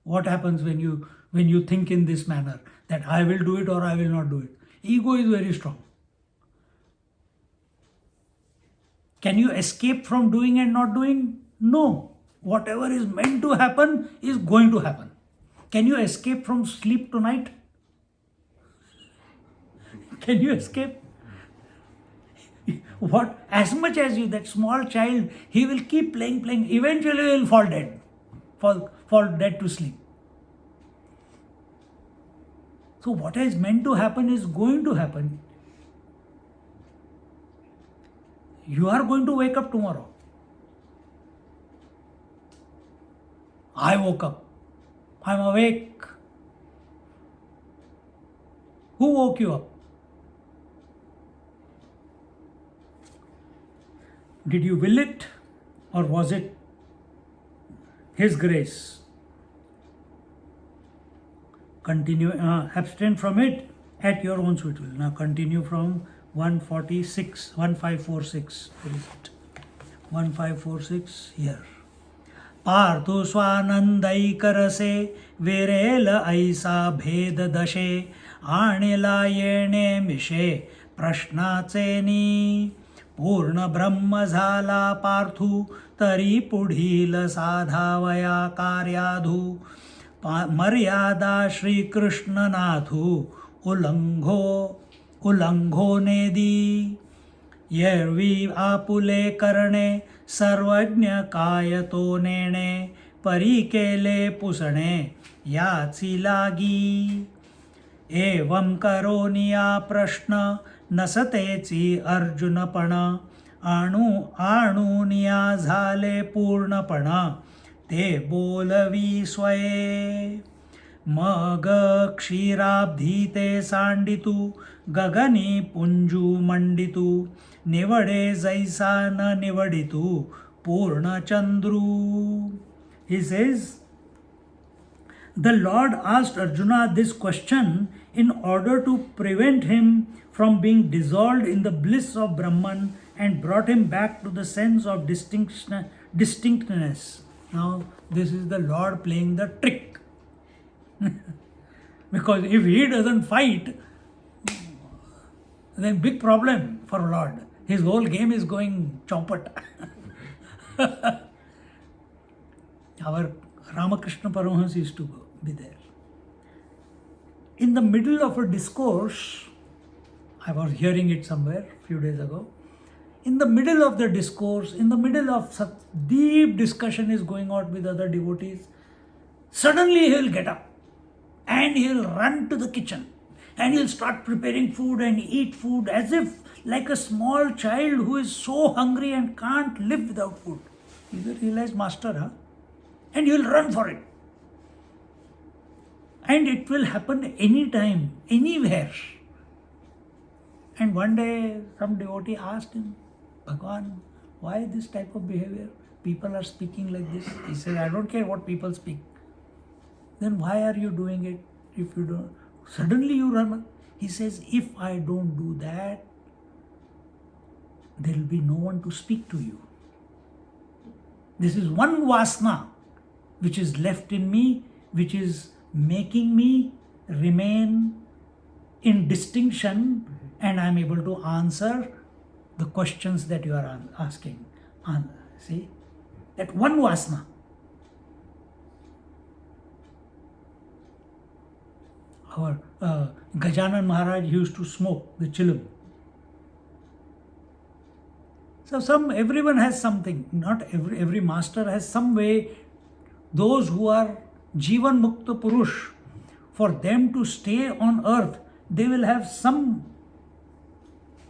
S1: What happens when you think in this manner that I will do it or I will not do it? Ego is very strong. Can you escape from doing and not doing? No. Whatever is meant to happen is going to happen. Can you escape from sleep tonight? Can you escape? What? As much as you, that small child, he will keep playing. Eventually he will fall dead. Fall dead to sleep. So what is meant to happen is going to happen. You are going to wake up tomorrow. I woke up. I'm awake. Who woke you up? Did you will it or was it His grace? Continue, abstain from it at your own sweet will. Now continue from 146, 1546. Where is it? 1546 here. पार्थु स्वानंदैकरसे Virel ऐसा भेद दशे आणिला येणे मिशे प्रश्नाचेनी पूर्ण ब्रह्म झाला पार्थू तरी पुढील साधावया कार्याधू मर्यादा श्रीकृष्णनाथू उल्लंघो नेदी येरवी आपुले करणे सर्वज्ञ काय तो नेणे परी केले पुसणे याची लागी एवं करोनिया प्रश्न नसतेची अर्जुनपण आणूनिया झाले पूर्णपण ते बोलवी स्वये मग क्षीराब्धीते सांडितु गगनी पुंजू मंडितु निवडे जैसा न निवडितु पूर्णचंद्रू. He says, the Lord asked Arjuna this question in order to prevent him from being dissolved in the bliss of Brahman and brought him back to the sense of distinctness. Now, this is the Lord playing the trick. Because if he doesn't fight, then big problem for Lord. His whole game is going choppat. Our Ramakrishna Paramahansa used to be there. In the middle of a discourse, I was hearing it somewhere a few days ago. In the middle of the discourse, in the middle of such deep discussion is going on with other devotees, suddenly he will get up and he will run to the kitchen and he will start preparing food and eat food as if like a small child who is so hungry and can't live without food. You realize, master, huh? And you will run for it. And it will happen anytime, anywhere. And one day some devotee asked him, Bhagavan, why this type of behavior? People are speaking like this. He said, I don't care what people speak. Then why are you doing it if you don't? Suddenly you run. He says, if I don't do that, there will be no one to speak to you. This is one vasana which is left in me, which is making me remain in distinction, and I am able to answer the questions that you are asking. See, that one vasana. Our Gajanan Maharaj used to smoke the chillum. So everyone has something. Not every master has some way. Those who are Jivan Mukta Purush, for them to stay on earth, they will have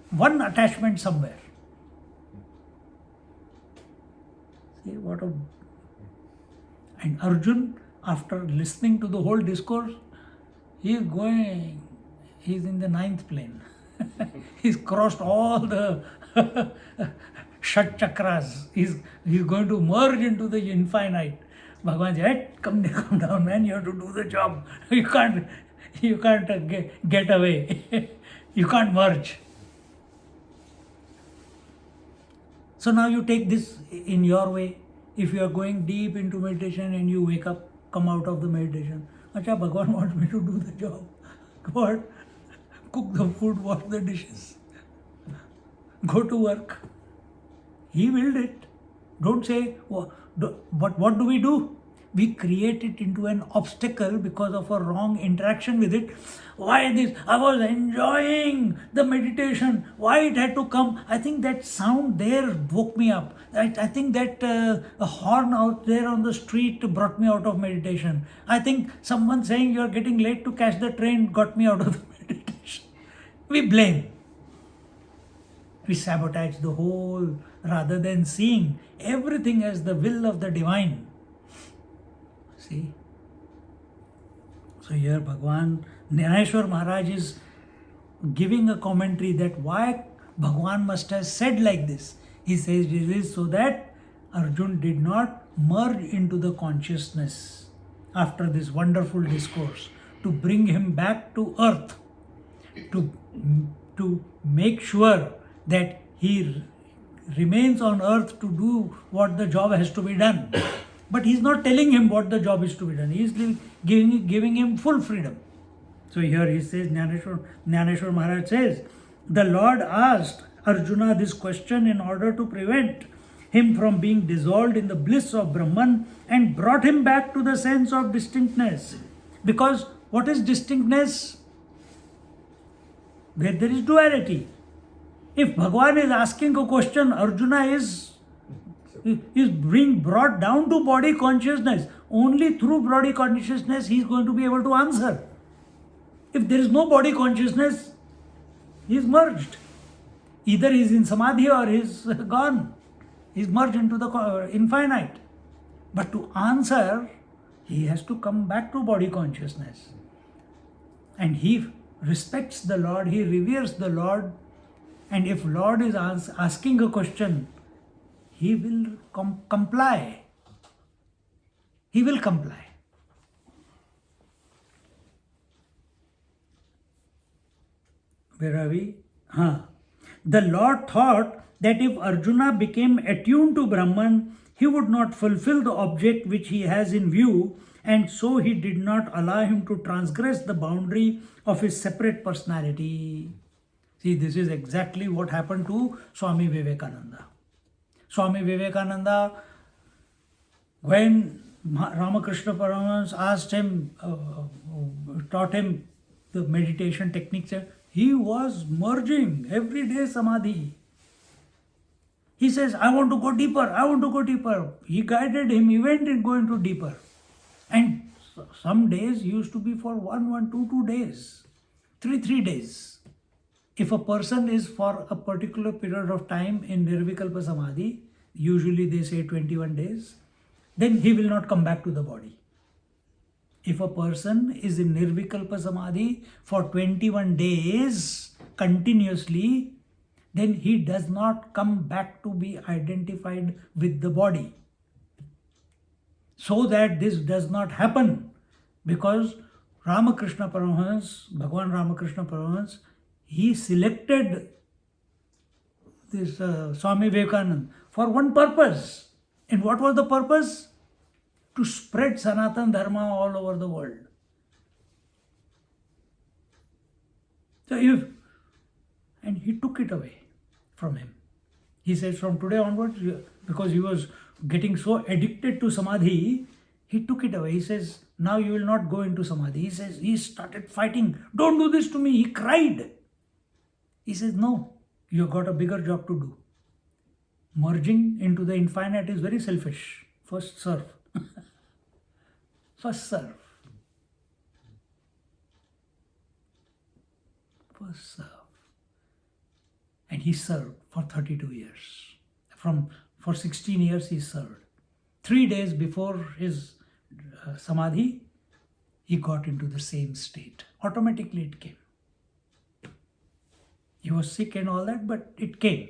S1: one attachment somewhere. See what a... And Arjun, after listening to the whole discourse, he is in the 9th plane. He's crossed all the Shat Chakras. He's going to merge into the infinite. Bhagavan said, come down, man, you have to do the job. You can't get away. You can't merge. So now you take this in your way. If you are going deep into meditation and you wake up, come out of the meditation. Acha, Bhagavan wants me to do the job. What? Cook the food, wash the dishes. Go to work. He willed it. Don't say, but what do? We create it into an obstacle because of a wrong interaction with it. Why this? I was enjoying the meditation. Why it had to come? I think that sound there woke me up. I think that a horn out there on the street brought me out of meditation. I think someone saying you are getting late to catch the train got me out of the meditation. We blame. We sabotage the whole rather than seeing everything as the will of the divine. See? So here Bhagavan, Gyaneshwari Maharaj is giving a commentary that why Bhagavan must have said like this. He says it is so that Arjun did not merge into the consciousness after this wonderful discourse, to bring him back to earth, to make sure that he remains on earth to do what the job has to be done. But he's not telling him what the job is to be done. He's giving him full freedom. So here he says, Gyaneshwari Maharaj says, the Lord asked Arjuna this question in order to prevent him from being dissolved in the bliss of Brahman and brought him back to the sense of distinctness. Because what is distinctness? Where there is duality. If Bhagavan is asking a question, Arjuna is being brought down to body consciousness. Only through body consciousness he is going to be able to answer. If there is no body consciousness, he is merged. Either he is in samadhi or he is gone. He is merged into the infinite. But to answer, He has to come back to body consciousness. And he respects the Lord, he reveres the Lord. And if Lord is asking a question, he will comply. He will comply. Where are we? The Lord thought that if Arjuna became attuned to Brahman, he would not fulfill the object which he has in view, and so he did not allow him to transgress the boundary of his separate personality. See, this is exactly what happened to Swami Vivekananda. Swami Vivekananda, when Ramakrishna Paramahansa asked him, taught him the meditation techniques, he was merging every day samadhi. He says, I want to go deeper, I want to go deeper. He guided him, he went in going to deeper. And some days used to be for 2 days, 3 days. If a person is for a particular period of time in Nirvikalpa Samadhi, usually they say 21 days, then he will not come back to the body. If a person is in Nirvikalpa Samadhi for 21 days continuously, then he does not come back to be identified with the body. So that this does not happen, because Ramakrishna Paramahansa, Bhagavan Ramakrishna Paramahansa, he selected this Swami Vivekananda for one purpose. And what was the purpose? To spread Sanatana Dharma all over the world. And he took it away from him. He says from today onwards, because he was getting so addicted to Samadhi, he took it away. He says, now you will not go into Samadhi. He says, he started fighting. Don't do this to me. He cried. He says, no, you've got a bigger job to do. Merging into the infinite is very selfish. First serve. First serve. First serve. And he served for 32 years. For 16 years he served. 3 days before his Samadhi, he got into the same state. Automatically it came. He was sick and all that, but it came.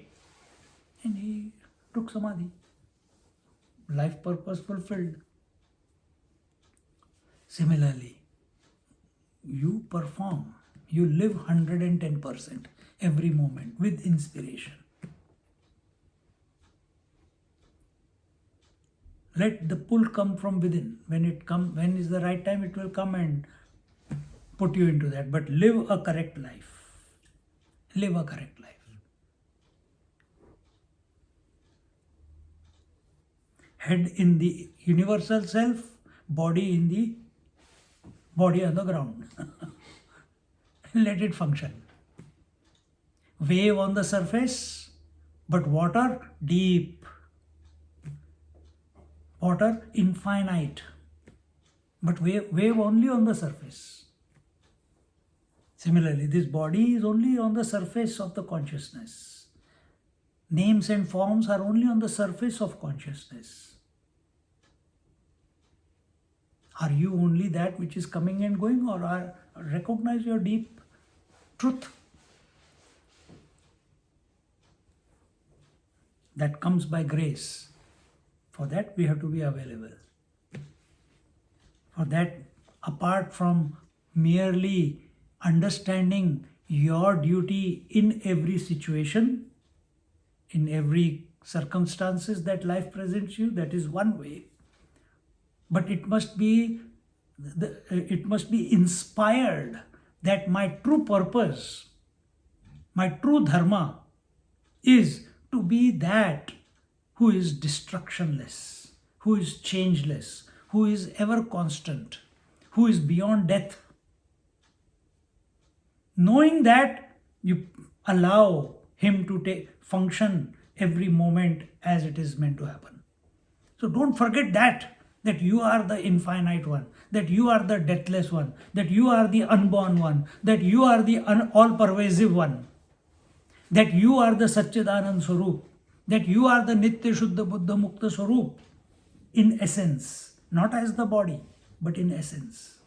S1: And he took Samadhi. Life purpose fulfilled. Similarly, you perform, you live 110% every moment with inspiration. Let the pull come from within. When is the right time, it will come and put you into that. But live a correct life. Live a correct life. Head in the universal self, body in the body on the ground. Let it function. Wave on the surface, but water deep. Water infinite, but wave only on the surface. Similarly, this body is only on the surface of the consciousness. Names and forms are only on the surface of consciousness. Are you only that which is coming and going, or recognize your deep truth that comes by grace? For that, we have to be available. For that, apart from merely understanding your duty in every situation, in every circumstances that life presents you, that is one way. But it must be inspired that my true purpose, my true dharma is to be that who is destructionless, who is changeless, who is ever constant, who is beyond death. Knowing that, you allow him to function every moment as it is meant to happen. So don't forget that you are the infinite one, that you are the deathless one, that you are the unborn one, that you are the all-pervasive one, that you are the Satchidanand Swarup, that you are the Nitya Shuddha Buddha Mukta Swarup in essence, not as the body. but in essence.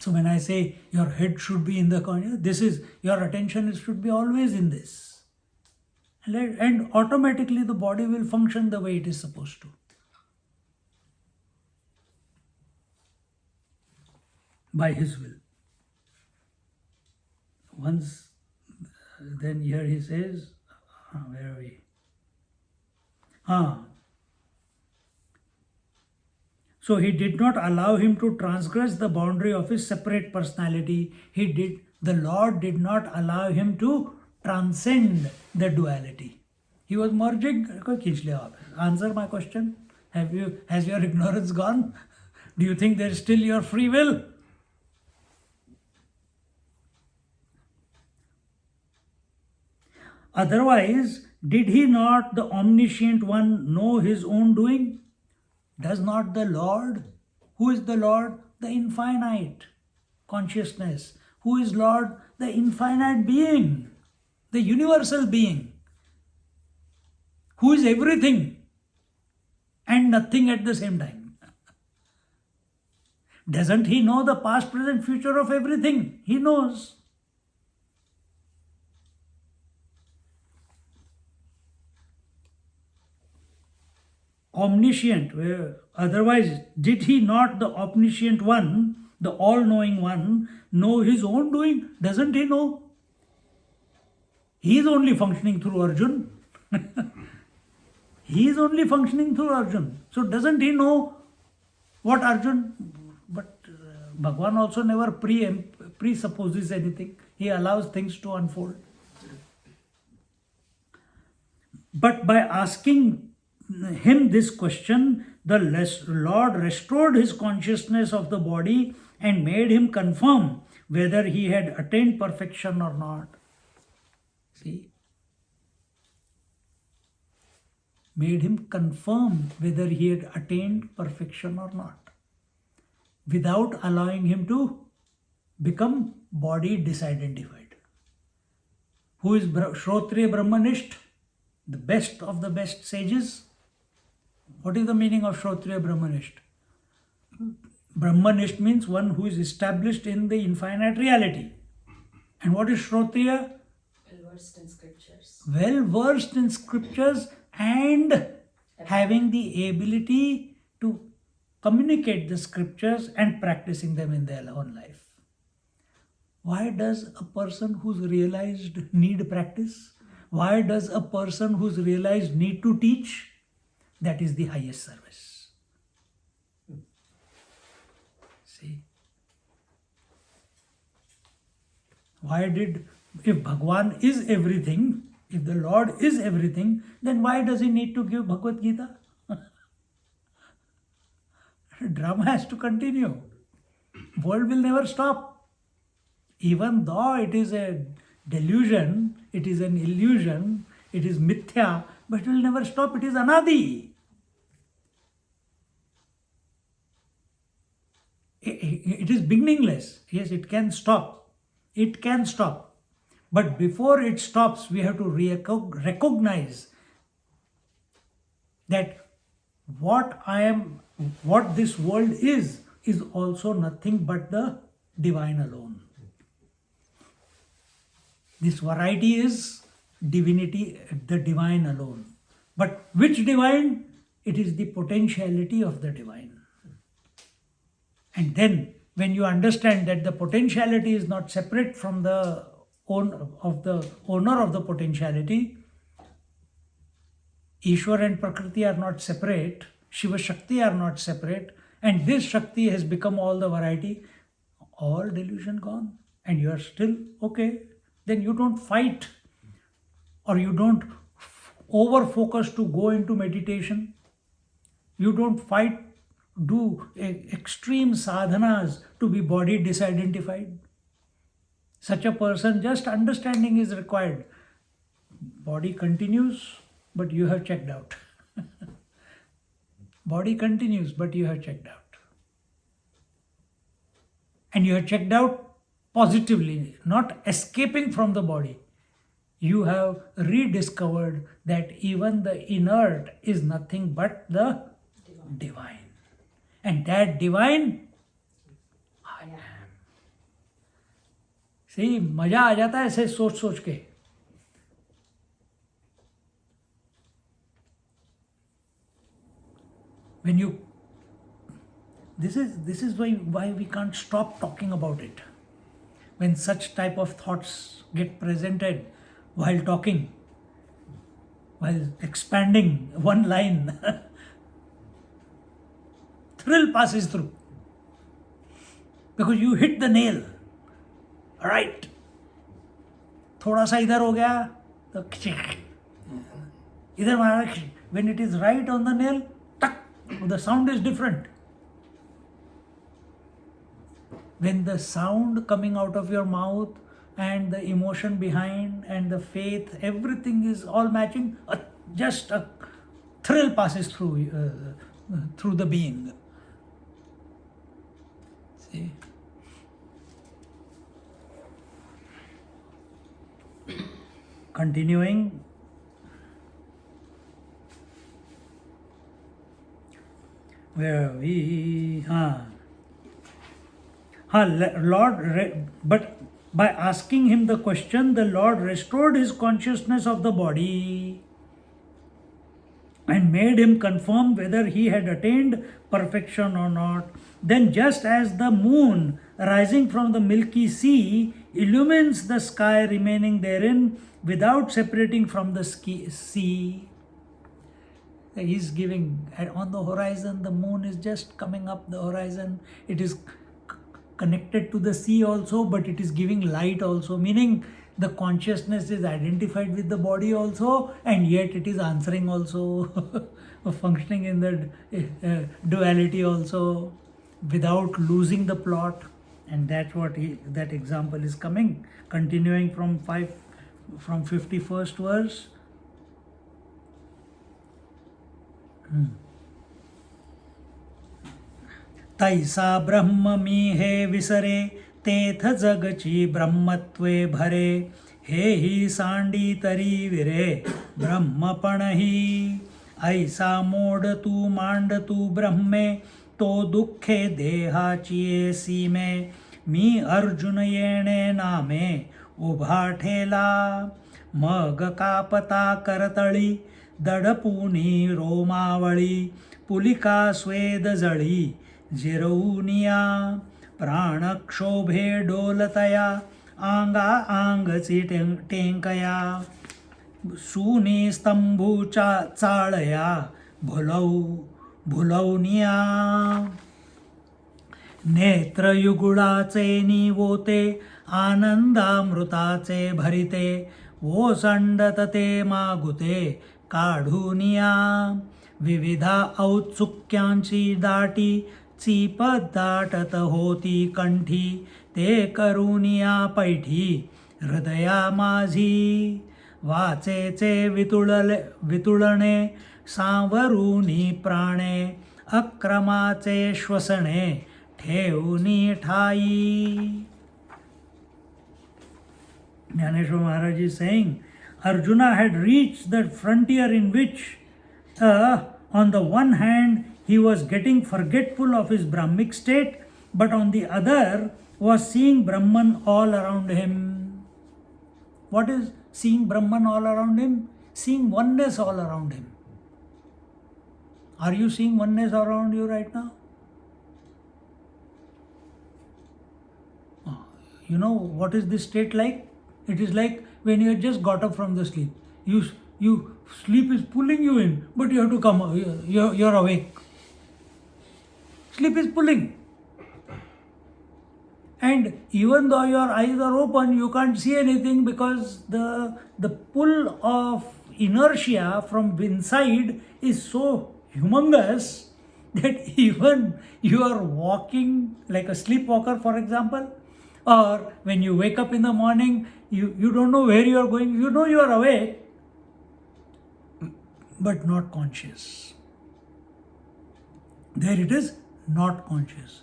S1: So when I say your head should be in the corner, this is your attention should be always in this. And automatically the body will function the way it is supposed to. By His will. Once, then here he says, where are we? So he did not allow him to transgress the boundary of his separate personality. The Lord did not allow him to transcend the duality. He was merging. Answer my question. Has your ignorance gone? Do you think there is still your free will? Otherwise, did he not, the omniscient one, know his own doing? Does not the Lord, who is the Lord? The infinite consciousness. Who is Lord? The infinite being, the universal being, who is everything and nothing at the same time. Doesn't he know the past, present, future of everything? He knows. Omniscient, otherwise did he not, the omniscient one, the all-knowing one, know his own doing? Doesn't he know? He is only functioning through Arjun. He is only functioning through Arjun. So doesn't he know what Arjun? But Bhagwan also never presupposes anything. He allows things to unfold. But by asking him this question, the Lord restored his consciousness of the body and made him confirm whether he had attained perfection or not. See? Made him confirm whether he had attained perfection or not, without allowing him to become body disidentified. Who is Shrotriya Brahmanisht? The best of the best sages. What is the meaning of Shrotriya Brahmanisht? Brahmanisht means one who is established in the infinite reality. And what is Shrotriya?
S7: Well versed in scriptures.
S1: Well versed in scriptures and having the ability to communicate the scriptures and practicing them in their own life. Why does a person who's realized need practice? Why does a person who's realized need to teach? That is the highest service. See? If Bhagwan is everything, if the Lord is everything, then why does he need to give Bhagavad Gita? Drama has to continue. World will never stop. Even though it is a delusion, it is an illusion, it is mithya, but it will never stop. It is anadi. It is beginningless. Yes, it can stop. It can stop. But before it stops, we have to recognize that what this world is also nothing but the divine alone. This variety is divinity, the divine alone. But which divine? It is the potentiality of the divine. And then when you understand that the potentiality is not separate from the owner of the potentiality, Ishwar and Prakriti are not separate, Shiva Shakti are not separate, and this Shakti has become all the variety, all delusion gone, and you are still okay. Then you don't fight, or you don't over-focus to go into meditation. You don't fight, do extreme sadhanas to be body disidentified. Such a person, just understanding is required. Body continues, but you have checked out. Body continues, but you have checked out. And you have checked out positively, not escaping from the body. You have rediscovered that even the inert is nothing but the divine. And that divine, I am. See, मजा आ जाता है ऐसे सोच सोच के. When you, this is why we can't stop talking about it. When such type of thoughts get presented while talking, while expanding one line, thrill passes through. Because you hit the nail. Right. थोड़ा सा इधर हो गया तो इधर मारा. When it is right on the nail, the sound is different. When the sound coming out of your mouth and the emotion behind and the faith, everything is all matching, just a thrill passes through the being. See? Continuing. Where we Lord, but by asking him the question, the Lord restored his consciousness of the body and made him confirm whether he had attained perfection or not. Then, just as the moon rising from the milky sea illumines the sky remaining therein without separating from the sea, he's giving on the horizon, the moon is just coming up the horizon. It is connected to the sea also, but it is giving light also, meaning the consciousness is identified with the body also, and yet it is answering also, functioning in the duality also, without losing the plot. And that's what that example is coming, continuing from 51st verse. तैसा ब्रह्म मीहे विसरे तेथ जगची ब्रह्मत्वे भरे हे ही सांडी तरी विरे ब्रह्मपण ही ऐसा mode तू मांड तू ब्रह्मे तो दुःखे देहाची सीमे मी अर्जुन येणे नामे उभा ठेला मग कापता करतळी दडपुनी रोमावळी पुलिका स्वेद जळी जिरवूनिया प्राणक्षोभे डोलतया आंगा आंगची टेंकया सूनी स्तंभूचा चाळया भुलवनिया नेत्रयुगुळाचे निवोते आनंदामृताचे भरिते ओसंडतते मागुते काढूनिया विविधा औत्सुक्यांची दाटी चीपत दाटत होती कंठी ते करूनिया पैठी हृदया माझी वाचेचे वितुळणे सांवरूनी प्राणे अक्रमाचे श्वसने ठेवूनी ठाई. Gyaneshwari Maharaj is saying, Arjuna had reached that frontier in which on the one hand he was getting forgetful of his Brahmic state, but on the other was seeing Brahman all around him. What is seeing Brahman all around him? Seeing oneness all around him. Are you seeing oneness around you right now? You know what is this state like? It is like when you have just got up from the sleep. You sleep is pulling you in, but you have to come. You're awake. Sleep is pulling, and even though your eyes are open, you can't see anything because the pull of inertia from inside is so humongous that even you are walking like a sleepwalker, for example, or when you wake up in the morning, you don't know where you are going. You know you are awake, but not conscious. There it is, not conscious.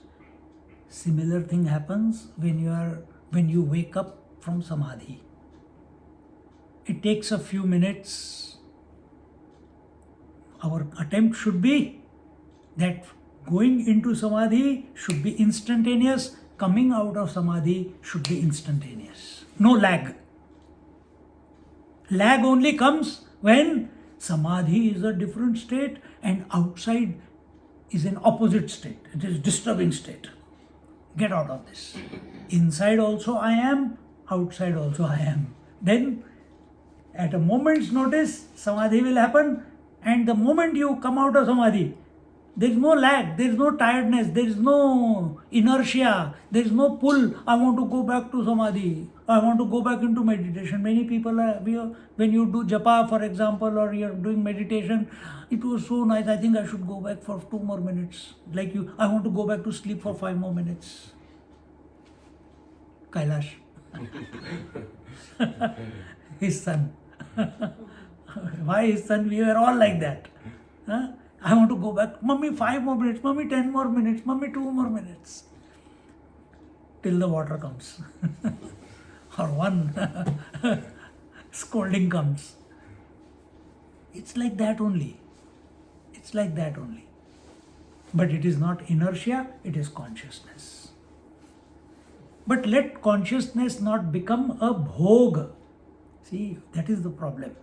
S1: Similar thing happens when you wake up from samadhi. It takes a few minutes. Our attempt should be, that going into samadhi should be instantaneous, coming out of samadhi should be instantaneous. No lag. Lag only comes when samadhi is a different state and outside is an opposite state. It is disturbing state. Get out of this. Inside also I am, outside also I am. Then at a moment's notice, samadhi will happen, and the moment you come out of samadhi, there is no lag, there is no tiredness, there is no inertia, there is no pull. I want to go back to samadhi. I want to go back into meditation. Many people are, when you do japa, for example, or you're doing meditation, it was so nice. I think I should go back for 2 more minutes. Like you, I want to go back to sleep for 5 more minutes. Kailash. His son. Why his son? We were all like that. Huh? I want to go back. Mummy, 5 more minutes. Mummy, 10 more minutes. Mummy, 2 more minutes. Till the water comes. Or one scolding comes. It's like that only. It's like that only. But it is not inertia, it is consciousness. But let consciousness not become a bhog. See, that is the problem.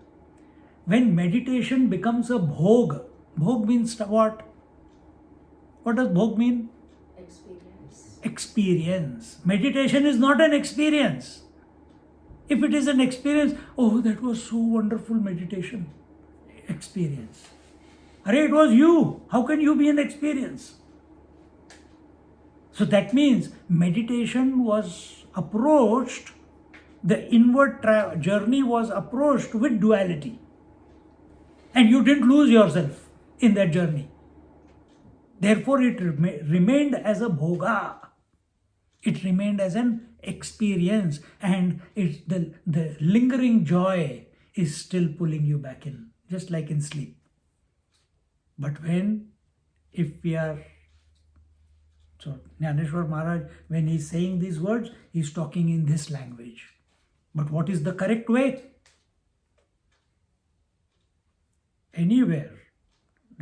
S1: When meditation becomes a bhog, bhog means what? What does bhog mean?
S7: Experience.
S1: Experience. Meditation is not an experience. If it is an experience, oh, that was so wonderful meditation. Experience. Arey, it was you. How can you be an experience? So that means meditation was approached, the inward journey was approached with duality. And you didn't lose yourself in that journey. Therefore, it remained as a bhoga. It remained as an experience, and the lingering joy is still pulling you back in, just like in sleep. But if we are, so Gyaneshwari Maharaj, when he's saying these words, he's talking in this language. But what is the correct way? Anywhere.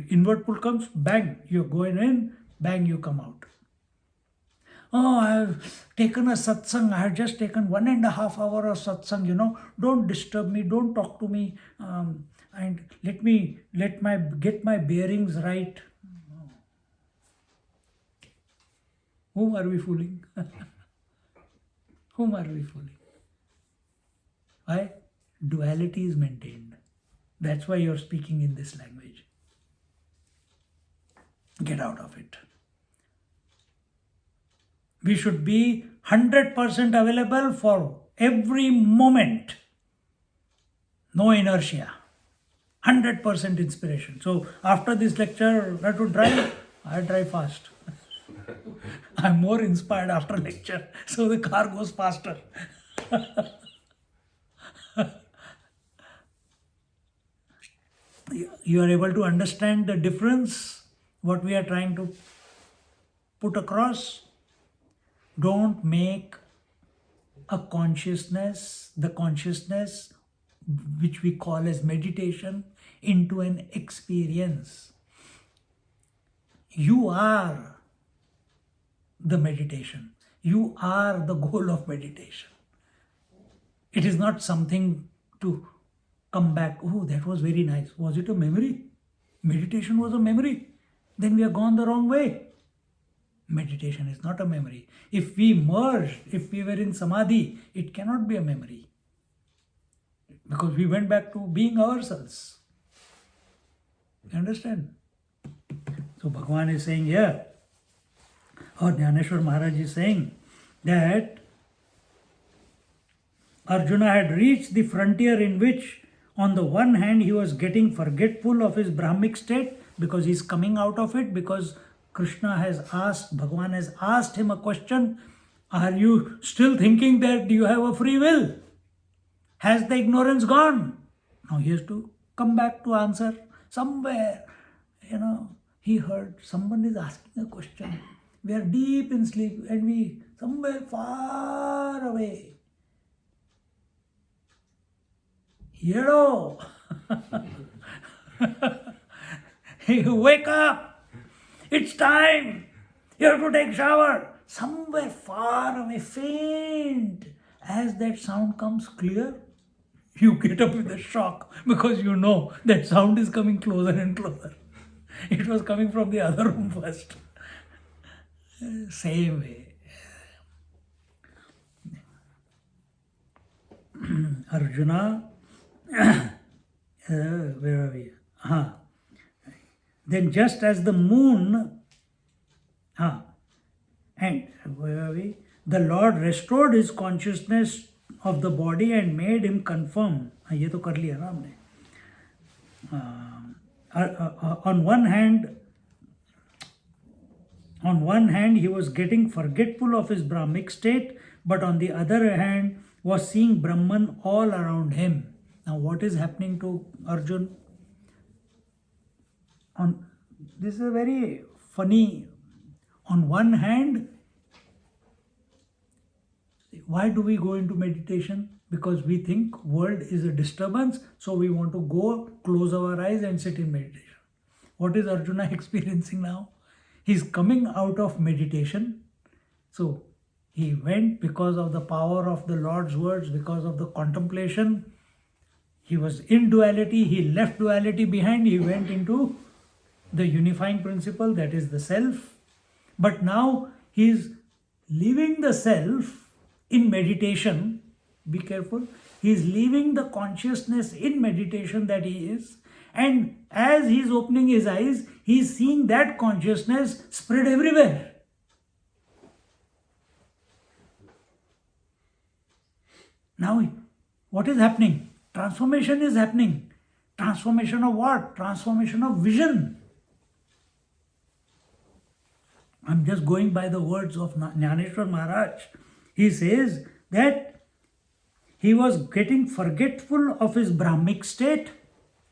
S1: Inward pull comes, bang, you're going in, bang, you come out. Oh, I have taken a satsang. I have just taken 1.5 hours of satsang, Don't disturb me, don't talk to me, and get my bearings right. Whom are we fooling? Whom are we fooling? Why? Duality is maintained. That's why you're speaking in this language. Get out of it. We should be 100% available for every moment. No inertia. 100% inspiration. So after this lecture, I have to drive. I drive fast. I'm more inspired after lecture. So the car goes faster. You are able to understand the difference, what we are trying to put across. Don't make a consciousness, the consciousness which we call as meditation, into an experience. You are the meditation. You are the goal of meditation. It is not something to come back, oh, that was very nice. Was it a memory? Meditation was a memory. Then we have gone the wrong way. Meditation is not a memory. If we merged, if we were in samadhi, it cannot be a memory. Because we went back to being ourselves. You understand? So Bhagavan is saying here, or Gyaneshwari Maharaj is saying that Arjuna had reached the frontier in which, on the one hand, he was getting forgetful of his Brahmic state because he's coming out of it, because Krishna has asked, Bhagavan has asked him a question, are you still thinking that you have a free will? Has the ignorance gone? Now he has to come back to answer. Somewhere, he heard someone is asking a question. We are deep in sleep and we somewhere far away. Wake up! It's time. You have to take shower. Somewhere far away, faint. As that sound comes clear, you get up with a shock because you know that sound is coming closer and closer. It was coming from the other room first. Same way. Arjuna, where are we? Then just as the moon, and where are we? The Lord restored his consciousness of the body and made him confirm. ये तो कर लिया ना हमने. On one hand, he was getting forgetful of his Brahmic state, but on the other hand, was seeing Brahman all around him. Now, what is happening to Arjun? This is a very funny. On one hand, why do we go into meditation? Because we think world is a disturbance, so we want to go, close our eyes and sit in meditation. What is Arjuna experiencing now? He's coming out of meditation. So he went because of the power of the Lord's words, because of the contemplation. He was in duality, he left duality behind, he went into the unifying principle, that is the self. But now he is leaving the self in meditation. Be careful. He is leaving the consciousness in meditation that he is. And as he is opening his eyes, he is seeing that consciousness spread everywhere. Now, what is happening? Transformation is happening. Transformation of what? Transformation of vision. I'm just going by the words of Gyaneshwari Maharaj. He says that he was getting forgetful of his Brahmic state,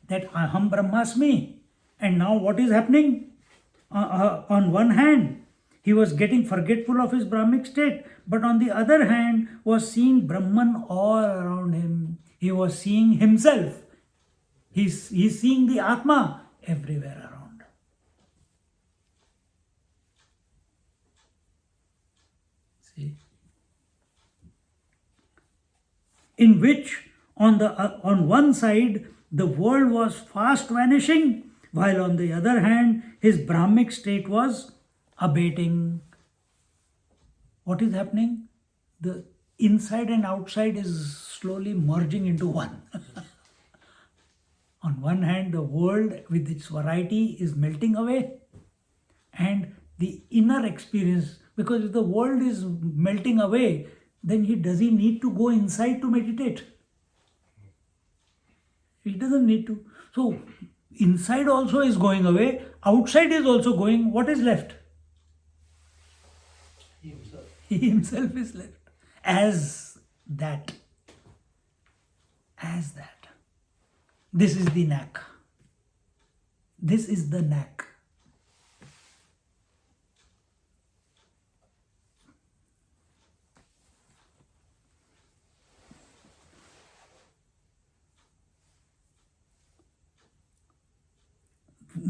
S1: that Aham Brahmasmi. And now what is happening? On one hand, he was getting forgetful of his Brahmic state, but on the other hand, was seeing Brahman all around him. He was seeing himself. He's seeing the Atma everywhere around. See? In which, on one side, the world was fast vanishing, while on the other hand, his Brahmic state was abating. What is happening? The inside and outside is slowly merging into one. On one hand, the world with its variety is melting away, and the inner experience, because if the world is melting away, then does he need to go inside to meditate? He doesn't need to. So, inside also is going away, outside is also going. What is left?
S2: Himself.
S1: He himself is left. As that. As that. This is the knack. This is the knack.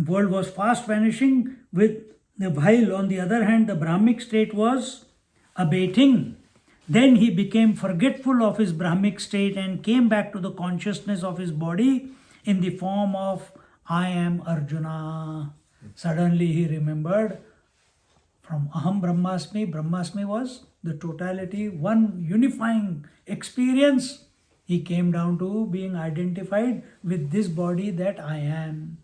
S1: World was fast vanishing, while on the other hand the Brahmic state was abating. Then he became forgetful of his Brahmic state and came back to the consciousness of his body in the form of I am Arjuna. Suddenly he remembered from Aham Brahmasmi. Brahmasmi was the totality, one unifying experience. He came down to being identified with this body that I am.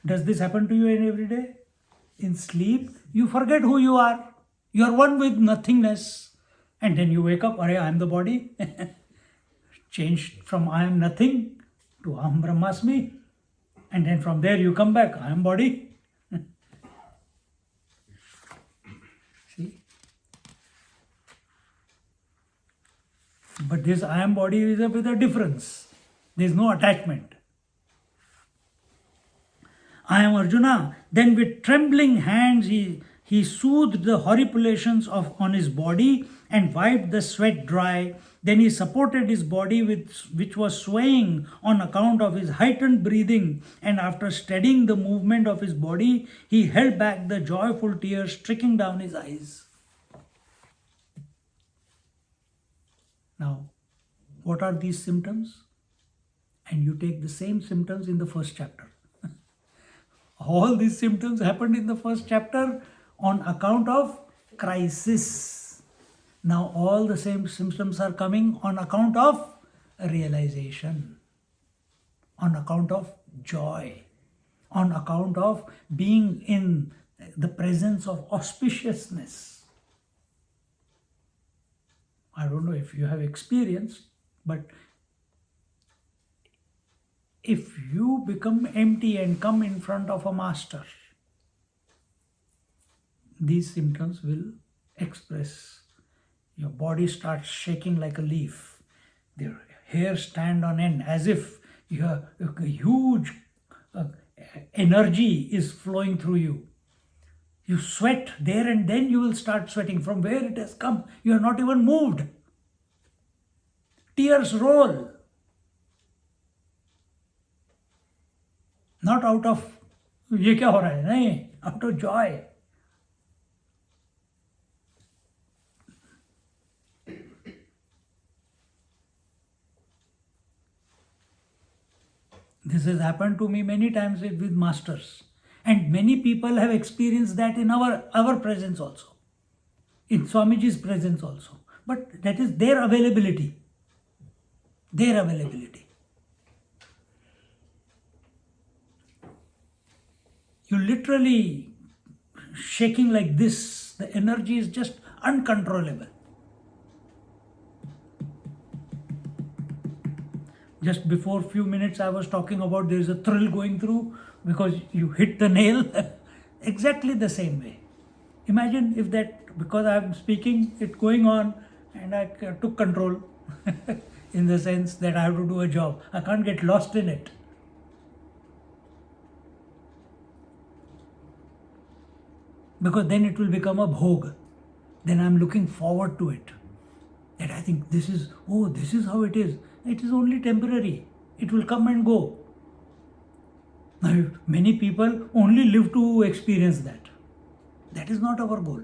S1: Does this happen to you in every day? In sleep, you forget who you are. You are one with nothingness. And then you wake up, I am the body. Changed from I am nothing to Aham Brahmasmi. And then from there you come back, I am body. See? But this I am body is with a difference. There is no attachment. I am Arjuna. Then with trembling hands he He soothed the horripilation on his body and wiped the sweat dry. Then he supported his body, which was swaying on account of his heightened breathing, and after steadying the movement of his body, he held back the joyful tears trickling down his eyes. Now, what are these symptoms? And you take the same symptoms in the first chapter. All these symptoms happened in the first chapter on account of crisis. Now all the same symptoms are coming on account of realization, on account of joy, on account of being in the presence of auspiciousness. I don't know if you have experienced, but if you become empty and come in front of a master, these symptoms will express. Your body starts shaking like a leaf. Your hair stand on end as if your huge energy is flowing through you. You sweat there and then you will start sweating. From where it has come, you are not even moved. Tears roll. Not out of ये क्या हो रहा है, नहीं, out of joy. This has happened to me many times with masters, and many people have experienced that in our presence also, in Swamiji's presence also. But that is their availability. Their availability. You literally shaking like this. The energy is just uncontrollable. Just before a few minutes I was talking about there is a thrill going through because you hit the nail. Exactly the same way. Imagine if that, because I am speaking, it going on and I took control in the sense that I have to do a job. I can't get lost in it. Because then it will become a bhog. Then I am looking forward to it. That I think this is how it is. It is only temporary. It will come and go. Now, many people only live to experience that. That is not our goal.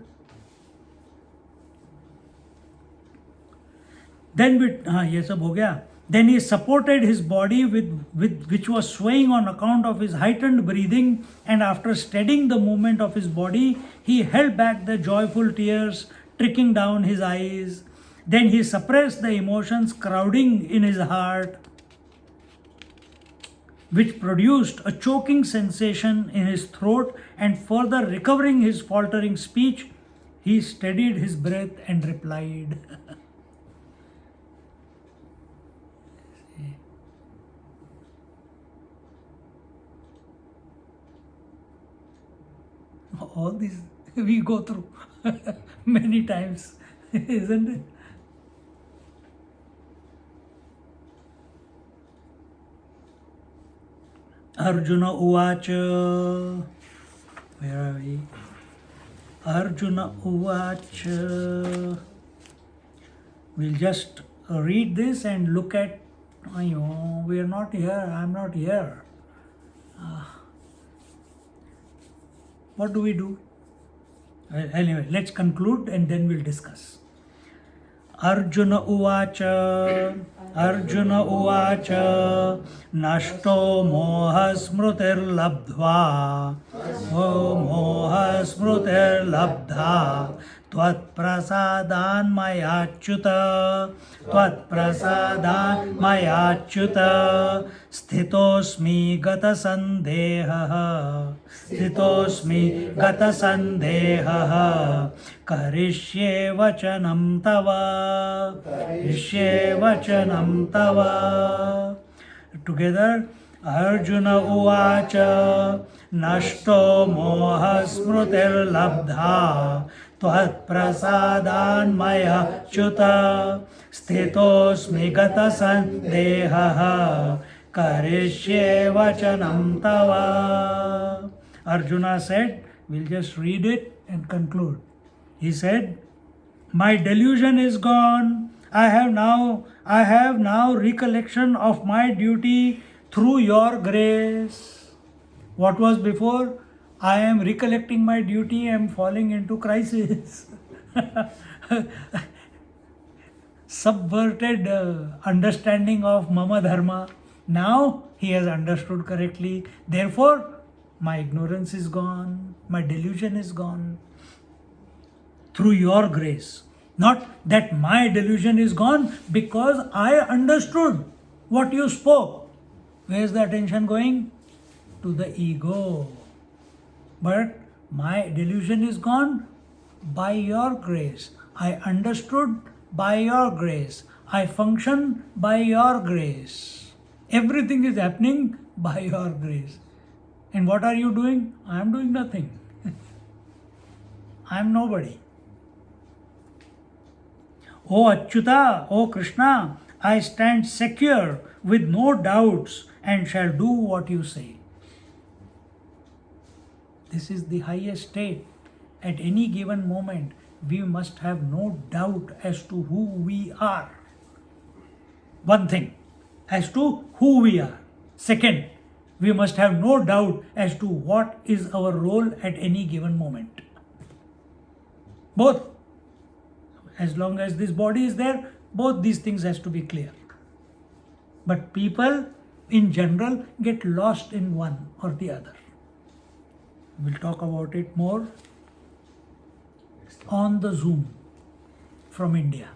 S1: Then ये सब हो गया. Then he supported his body which was swaying on account of his heightened breathing, and after steadying the movement of his body, he held back the joyful tears trickling down his eyes. Then he suppressed the emotions crowding in his heart, which produced a choking sensation in his throat, and further recovering his faltering speech, he steadied his breath and replied. All these we go through many times, isn't it? Arjuna Uvacha. Where are we? Arjuna Uvacha. We'll just read this and look at, we are not here, I'm not here. What do we do? Well, anyway, let's conclude and then we'll discuss. Arjuna Uvacha. Arjuna Uvacha. Nashto moha smrutir labdhva. Moha smrutir labdha. Tvat prasadan mayachyuta. Tvat prasadan mayachyuta. Sthitosmi gata sandeha. Sthitosmi gata sandeha. Karishye vachanam tava. Karishye vachanam tava. Together, Arjuna Uvacha. Nashto moha smrutir labdha. Tvat prasadan maya chuta. Sthitosmi gata sandeha. Karishye vachanam tava. Arjuna said, we'll just read it and conclude. He said, my delusion is gone. I have now recollection of my duty through your grace. What was before? I am recollecting my duty, I am falling into crisis. Subverted understanding of Mama Dharma. Now he has understood correctly. Therefore, my ignorance is gone, my delusion is gone. Through your grace. Not that my delusion is gone because I understood what you spoke. Where is the attention going? To the ego. But my delusion is gone by your grace. I understood by your grace. I function by your grace. Everything is happening by your grace. And what are you doing? I am doing nothing. I am nobody. O Achyuta, O Krishna, I stand secure with no doubts and shall do what you say. This is the highest state. At any given moment, we must have no doubt as to who we are. One thing, as to who we are. Second, we must have no doubt as to what is our role at any given moment. Both. As long as this body is there, both these things has to be clear. But people in general get lost in one or the other. We'll talk about it more on the Zoom from India.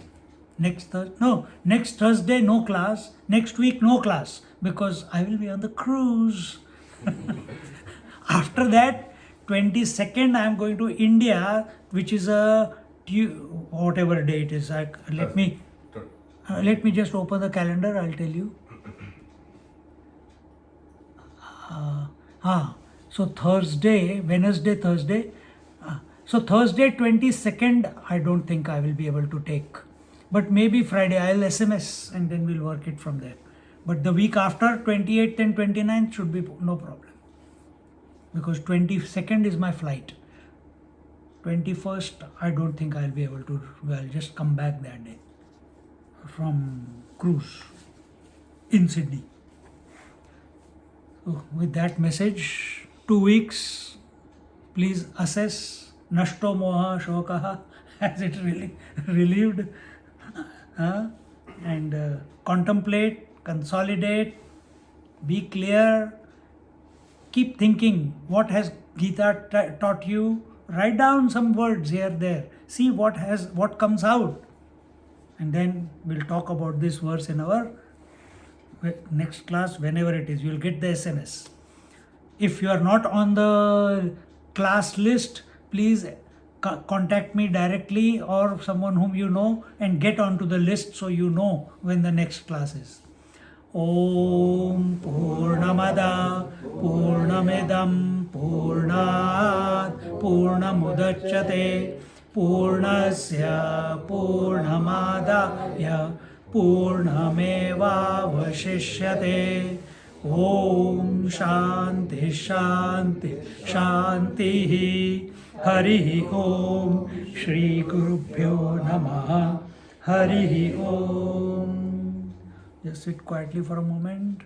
S1: Next Thursday no class, next week no class because I will be on the cruise. After that, 22nd I am going to India, which is a whatever day it is. Let me just open the calendar. I'll tell you. So Wednesday, Thursday. So Thursday 22nd, I don't think I will be able to take. But maybe Friday I'll SMS and then we'll work it from there. But the week after, 28th and 29th should be no problem. Because 22nd is my flight. 21st, I don't think I'll be able to. I'll just come back that day from cruise in Sydney. So with that message, 2 weeks, please assess Nashto Moha Shokaha, has it really relieved? And contemplate, consolidate, be clear, keep thinking what has Gita taught you. Write down some words here, there. See what comes out. And then we'll talk about this verse in our next class, whenever it is. You'll get the SMS. If you are not on the class list, please contact me directly or someone whom you know and get onto the list so you know when the next class is. Om Purnamada Purnamidam Purnat Purnamudachyate Purnasya Purnamadaya Purnameva Vashishyate. Om Shanti Shanti Shanti. Hari Om. Shri Gurubhyo Namaha. Hari Om. Just sit quietly for a moment.